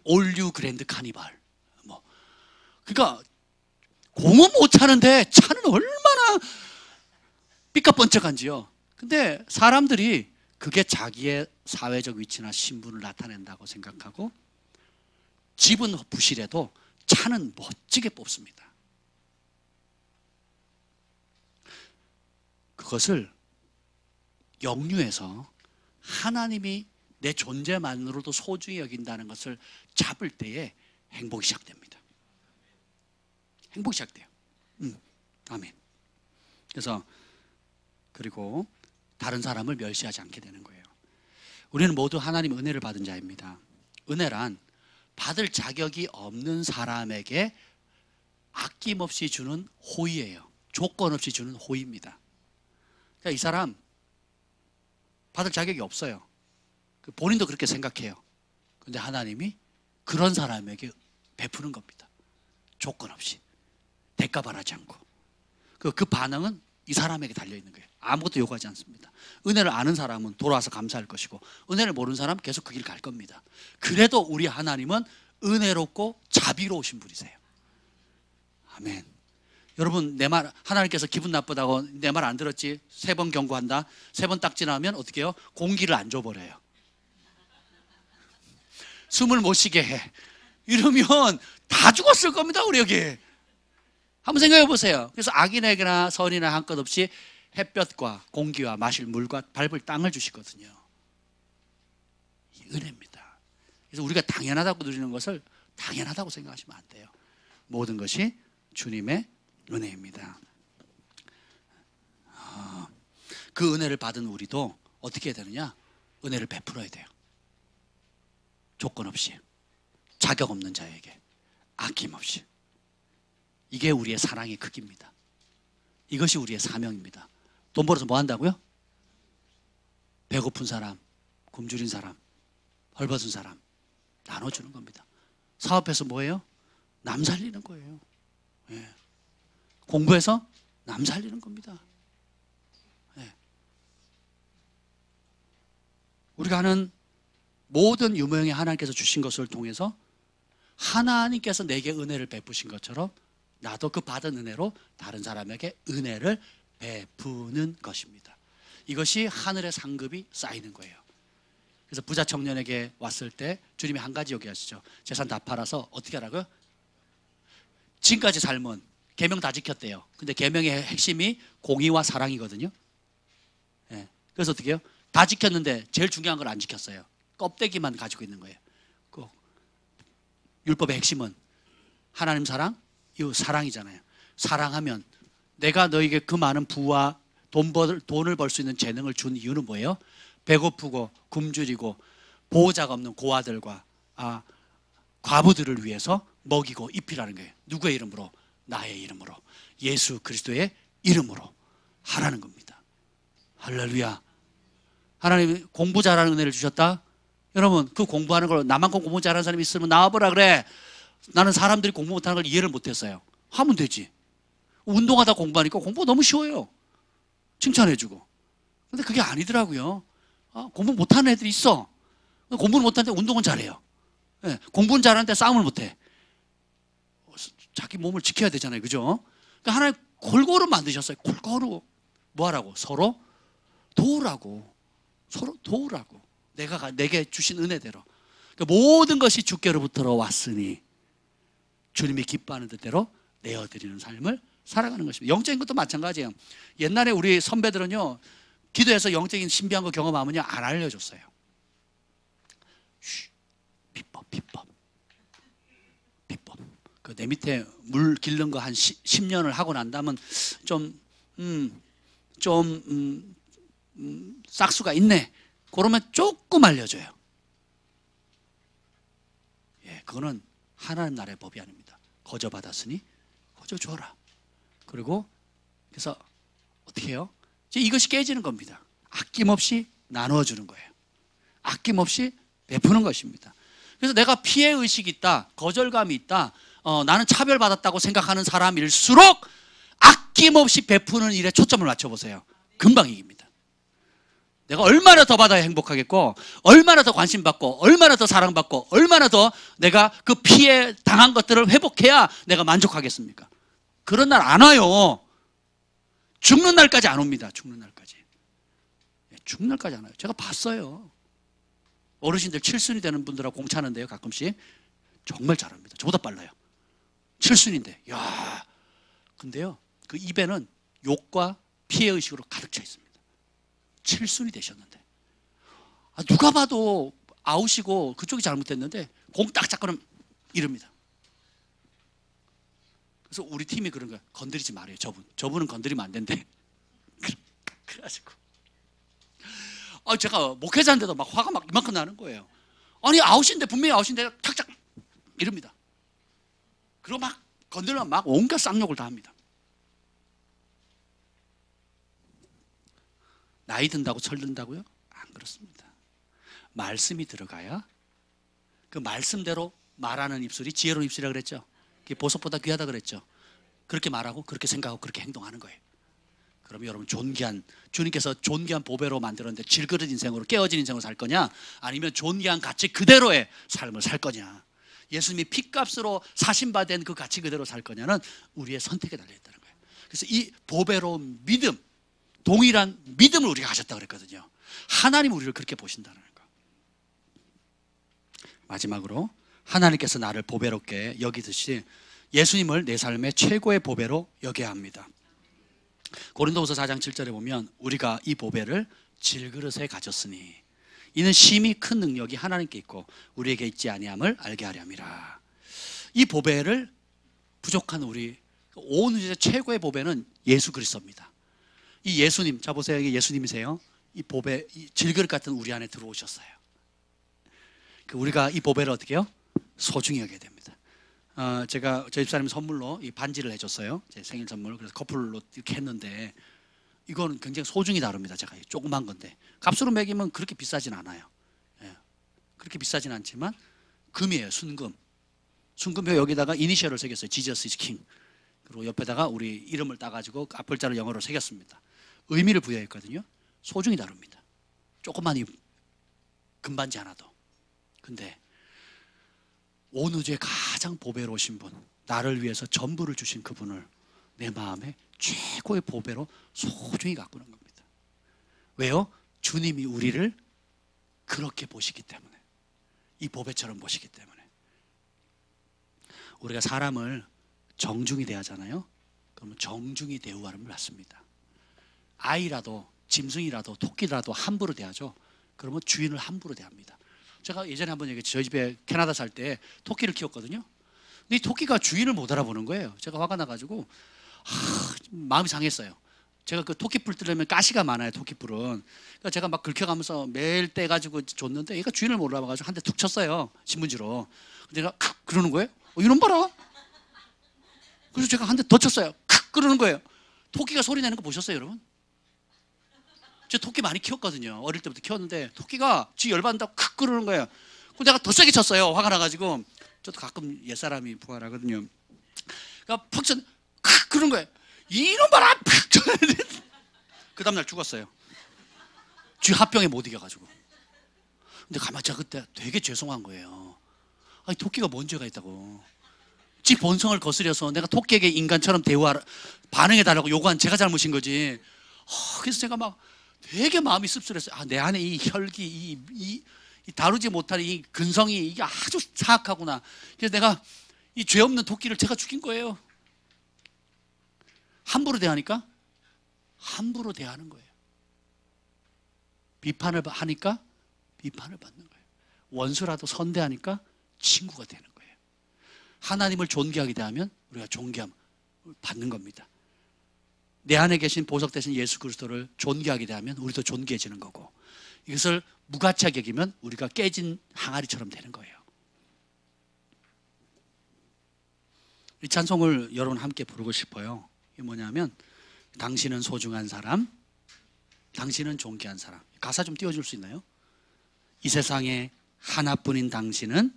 올류 그랜드 카니발, 뭐 그러니까 공은 못 차는데 차는 얼마나 삐까뻔쩍한지요. 근데 사람들이 그게 자기의 사회적 위치나 신분을 나타낸다고 생각하고 집은 부실해도 차는 멋지게 뽑습니다. 그것을 역류해서 하나님이 내 존재만으로도 소중히 여긴다는 것을 잡을 때에 행복이 시작됩니다. 행복이 시작돼요. 아멘. 그래서 그리고 다른 사람을 멸시하지 않게 되는 거예요. 우리는 모두 하나님 은혜를 받은 자입니다. 은혜란 받을 자격이 없는 사람에게 아낌없이 주는 호의예요. 조건 없이 주는 호의입니다. 그러니까 이 사람 받을 자격이 없어요. 본인도 그렇게 생각해요. 그런데 하나님이 그런 사람에게 베푸는 겁니다. 조건 없이. 대가 바라지 않고. 그 반응은 이 사람에게 달려있는 거예요. 아무것도 요구하지 않습니다. 은혜를 아는 사람은 돌아와서 감사할 것이고 은혜를 모르는 사람은 계속 그 길 갈 겁니다. 그래도 우리 하나님은 은혜롭고 자비로우신 분이세요. 아멘. 여러분, 내 말 하나님께서 기분 나쁘다고 내 말 안 들었지? 3번 경고한다. 3번 딱 지나면 어떻게 해요? 공기를 안 줘버려요. 숨을 못 쉬게 해. 이러면 다 죽었을 겁니다, 우리 여기. 한번 생각해 보세요. 그래서 악인에게나 선인이나 한 것 없이 햇볕과 공기와 마실 물과 밟을 땅을 주시거든요. 이 은혜입니다. 그래서 우리가 당연하다고 누리는 것을 당연하다고 생각하시면 안 돼요. 모든 것이 주님의 은혜입니다. 그 은혜를 받은 우리도 어떻게 해야 되느냐? 은혜를 베풀어야 돼요. 조건 없이, 자격 없는 자에게 아낌없이. 이게 우리의 사랑의 크기입니다. 이것이 우리의 사명입니다. 돈 벌어서 뭐 한다고요? 배고픈 사람, 굶주린 사람, 헐벗은 사람 나눠주는 겁니다. 사업해서 뭐예요? 남 살리는 거예요. 예. 공부해서 남 살리는 겁니다. 예. 우리가 하는 모든 유명히 하나님께서 주신 것을 통해서 하나님께서 내게 은혜를 베푸신 것처럼 나도 그 받은 은혜로 다른 사람에게 은혜를 베푸는 것입니다. 이것이 하늘의 상급이 쌓이는 거예요. 그래서 부자 청년에게 왔을 때 주님이 한 가지 얘기하시죠. 재산 다 팔아서 어떻게 하라고요? 지금까지 삶은 계명 다 지켰대요. 근데 계명의 핵심이 공의와 사랑이거든요. 예. 그래서 어떻게 해요? 다 지켰는데 제일 중요한 걸 안 지켰어요. 껍데기만 가지고 있는 거예요. 그 율법의 핵심은 하나님 사랑, 이 사랑이잖아요. 사랑하면 내가 너에게 그 많은 부와 돈을 벌 수 있는 재능을 준 이유는 뭐예요? 배고프고 굶주리고 보호자가 없는 고아들과 과부들을 위해서 먹이고 입히라는 거예요. 누구의 이름으로? 나의 이름으로, 예수 그리스도의 이름으로 하라는 겁니다. 할렐루야. 하나님이 공부 잘하는 은혜를 주셨다. 여러분, 그 공부하는 걸 나만큼 공부 잘하는 사람이 있으면 나와보라 그래. 나는 사람들이 공부 못하는 걸 이해를 못했어요. 하면 되지. 운동하다 공부하니까 공부가 너무 쉬워요. 칭찬해주고. 근데 그게 아니더라고요. 공부 못하는 애들이 있어. 공부는 못하는데 운동은 잘해요. 네, 공부는 잘하는데 싸움을 못해. 자기 몸을 지켜야 되잖아요. 그죠? 그러니까 하나님 골고루 만드셨어요. 골고루. 뭐 하라고? 서로 도우라고. 서로 도우라고. 내게 주신 은혜대로. 그러니까 모든 것이 주께로부터 왔으니 주님이 기뻐하는 뜻대로 내어드리는 삶을 살아가는 것입니다. 영적인 것도 마찬가지예요. 옛날에 우리 선배들은요, 기도해서 영적인 신비한 거 경험하면요, 안 알려줬어요. 비법. 그 내 밑에 물 기른 거 한 10년을 하고 난 다음은 싹수가 있네. 그러면 조금 알려줘요. 예, 그거는 하나님 나라의 법이 아닙니다. 거저 받았으니 거저 줘라. 그리고 그래서 어떻게 해요? 이제 이것이 깨지는 겁니다. 아낌없이 나누어주는 거예요. 아낌없이 베푸는 것입니다. 그래서 내가 피해 의식이 있다, 거절감이 있다, 나는 차별받았다고 생각하는 사람일수록 아낌없이 베푸는 일에 초점을 맞춰보세요. 금방 이깁니다. 내가 얼마나 더 받아야 행복하겠고, 얼마나 더 관심받고, 얼마나 더 사랑받고, 얼마나 더 내가 그 피해 당한 것들을 회복해야 내가 만족하겠습니까? 그런 날 안 와요. 죽는 날까지 안 옵니다. 죽는 날까지. 죽는 날까지 안 와요. 제가 봤어요. 어르신들 7순이 되는 분들하고 공차는데요, 가끔씩. 정말 잘합니다. 저보다 빨라요. 7순인데, 야, 근데요, 그 입에는 욕과 피해의식으로 가득 차 있습니다. 7순이 되셨는데. 누가 봐도 아웃이고 그쪽이 잘못됐는데, 공 딱 잡고는 이릅니다. 그래서 우리 팀이 그런 거야. 건드리지 말아요, 저분은 건드리면 안 된대. 그래가지고. 제가 목회자인데도 막 화가 막 이만큼 나는 거예요. 아니, 아웃인데, 분명히 아웃인데, 탁탁 이럽니다. 그리고 막 건드리면 막 온갖 쌍욕을 다 합니다. 나이 든다고 철든다고요? 안 그렇습니다. 말씀이 들어가야 그 말씀대로 말하는 입술이 지혜로운 입술이라고 그랬죠. 그게 보석보다 귀하다 그랬죠. 그렇게 말하고 그렇게 생각하고 그렇게 행동하는 거예요. 그럼 여러분, 주님께서 존귀한 보배로 만들었는데 질그릇 인생으로, 깨어진 인생으로 살 거냐, 아니면 존귀한 가치 그대로의 삶을 살 거냐, 예수님이 핏값으로 사신받은 그 가치 그대로 살 거냐는 우리의 선택에 달려있다는 거예요. 그래서 이 보배로운 믿음, 동일한 믿음을 우리가 가졌다고 그랬거든요. 하나님은 우리를 그렇게 보신다는 거. 마지막으로, 하나님께서 나를 보배롭게 여기듯이 예수님을 내 삶의 최고의 보배로 여겨야 합니다. 고린도후서 4장 7절에 보면, 우리가 이 보배를 질그릇에 가졌으니 이는 심히 큰 능력이 하나님께 있고 우리에게 있지 아니함을 알게 하려 함이라. 이 보배를 부족한 우리, 온 우주의 최고의 보배는 예수 그리스도입니다. 이 예수님, 자 보세요, 이게 예수님이세요. 이 보배, 이 질그릇 같은 우리 안에 들어오셨어요. 우리가 이 보배를 어떻게 해요? 소중히 여겨야 됩니다. 제가 저희 집사님 선물로 이 반지를 해줬어요. 제 생일 선물. 그래서 커플로 이렇게 했는데, 이거는 굉장히 소중히 다룹니다. 제가 조그만 건데 값으로 매기면 그렇게 비싸진 않아요. 그렇게 비싸진 않지만 금이에요. 순금. 순금표 여기다가 이니셜을 새겼어요. 지저스 이즈 킹. 그리고 옆에다가 우리 이름을 따가지고 앞글자를 영어로 새겼습니다. 의미를 부여했거든요. 소중히 다룹니다. 조그만 이 금반지 하나도. 근데 온 우주에 가장 보배로우신 분, 나를 위해서 전부를 주신 그분을 내 마음에 최고의 보배로 소중히 가꾸는 겁니다. 왜요? 주님이 우리를 그렇게 보시기 때문에, 이 보배처럼 보시기 때문에. 우리가 사람을 정중히 대하잖아요. 그러면 정중히 대우하는 받습니다. 아이라도, 짐승이라도, 토끼라도 함부로 대하죠. 그러면 주인을 함부로 대합니다. 제가 예전에 한번 얘기했죠. 저희 집에 캐나다 살 때 토끼를 키웠거든요. 근데 이 토끼가 주인을 못 알아보는 거예요. 제가 화가 나가지고 마음이 상했어요. 제가 그 토끼풀 뜯으면 가시가 많아요. 토끼풀은. 그러니까 제가 막 긁혀가면서 매일 떼가지고 줬는데 얘가 주인을 몰라봐가지고 한 대 툭 쳤어요. 신문지로. 근데 내가 그러는 거예요. 이놈 봐라. 그래서 제가 한 대 더 쳤어요. 그러는 거예요. 토끼가 소리 내는 거 보셨어요, 여러분? 제가 토끼 많이 키웠거든요. 어릴 때부터 키웠는데 토끼가 지 열받는다고 그러는 거예요. 그래서 내가 더 세게 쳤어요. 화가 나가지고. 저도 가끔 옛사람이 부활하거든요. 그러니까 푹 쳤, 그런 거예요. 이놈 봐라. 그 다음날 죽었어요. 쥐 합병에 못 이겨가지고. 근데 가만히 제가 그때 되게 죄송한 거예요. 아니, 토끼가 뭔 죄가 있다고. 지 본성을 거스려서 내가 토끼에게 인간처럼 반응해달라고 요구한 제가 잘못인 거지. 그래서 제가 막 되게 마음이 씁쓸했어요. 내 안에 이 혈기, 이 다루지 못할 이 근성이 이게 아주 사악하구나. 그래서 내가 이 죄 없는 토끼를 제가 죽인 거예요. 함부로 대하니까 함부로 대하는 거예요. 비판을 하니까 비판을 받는 거예요. 원수라도 선대하니까 친구가 되는 거예요. 하나님을 존귀하게 대하면 우리가 존귀함을 받는 겁니다. 내 안에 계신 보석 대신 예수 그리스도를 존귀하게 대하면 우리도 존귀해지는 거고, 이것을 무가치하게 여기면 우리가 깨진 항아리처럼 되는 거예요. 이 찬송을 여러분 함께 부르고 싶어요. 이게 뭐냐면, 당신은 소중한 사람, 당신은 존귀한 사람. 가사 좀 띄워줄 수 있나요? 이 세상에 하나뿐인 당신은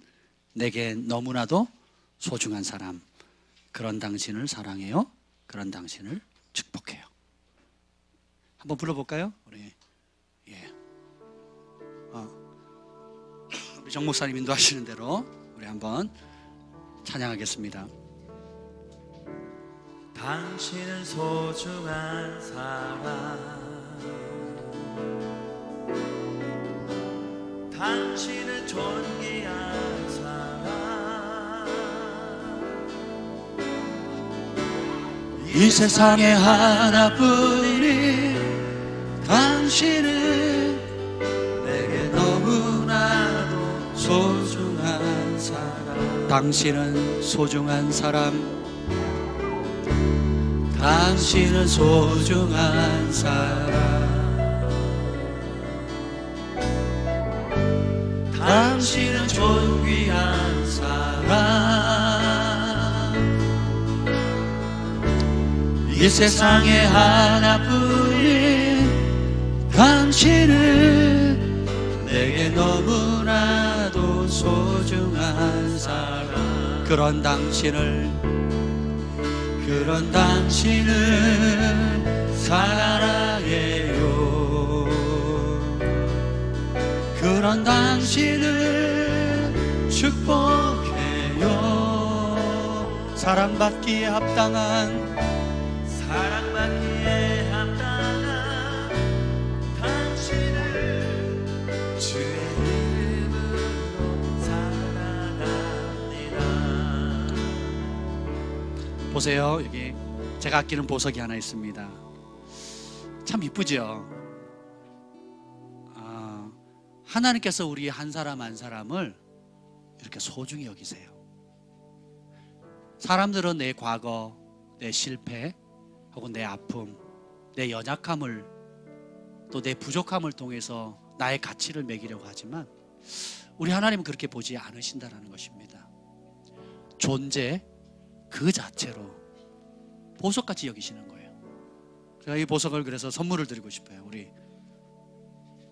내게 너무나도 소중한 사람. 그런 당신을 사랑해요. 그런 당신을 축복해요. 한번 불러볼까요? 우리 우리 정 목사님 인도하시는 대로 우리 한번 찬양하겠습니다. 당신은 소중한 사람, 당신은 존귀한 사람, 이 세상에 하나뿐인 당신은 내게 너무나도 소중한 사람. 당신은 소중한 사람, 당신은 소중한 사람, 당신은 존귀한 사람, 이 세상에 하나뿐인 당신은 내게 너무나도 소중한 사람. 그런 당신을 사랑해요. 그런 당신을 축복해요. 사랑받기에 합당한 당신을 주의 이름으로 사랑합니다. 보세요, 여기 제가 아끼는 보석이 하나 있습니다. 참 이쁘죠? 하나님께서 우리 한 사람 한 사람을 이렇게 소중히 여기세요. 사람들은 내 과거, 내 실패, 혹은 내 아픔, 내 연약함을, 또 내 부족함을 통해서 나의 가치를 매기려고 하지만 우리 하나님은 그렇게 보지 않으신다는 것입니다. 존재 그 자체로 보석같이 여기시는 거예요. 제가 이 보석을 그래서 선물을 드리고 싶어요. 우리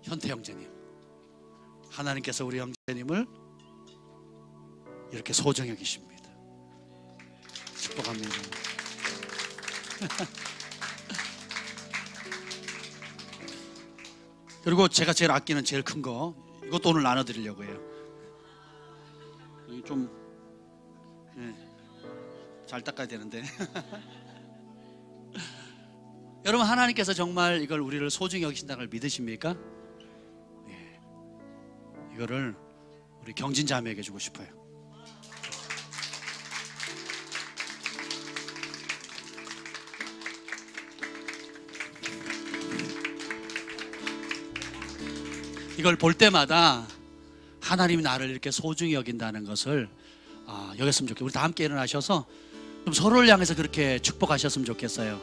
현태 형제님, 하나님께서 우리 형제님을 이렇게 소중히 여기십니다. 축복합니다. 그리고 제가 제일 아끼는 제일 큰 거, 이것도 오늘 나눠드리려고 해요. 좀 잘 닦아야 되는데 여러분, 하나님께서 정말 이걸 우리를 소중히 여기신다는 걸 믿으십니까? 이거를 우리 경진 자매에게 주고 싶어요. 이걸 볼 때마다 하나님이 나를 이렇게 소중히 여긴다는 것을 여겼으면 좋겠어요. 우리 다 함께 일어나셔서 좀 서로를 향해서 그렇게 축복하셨으면 좋겠어요.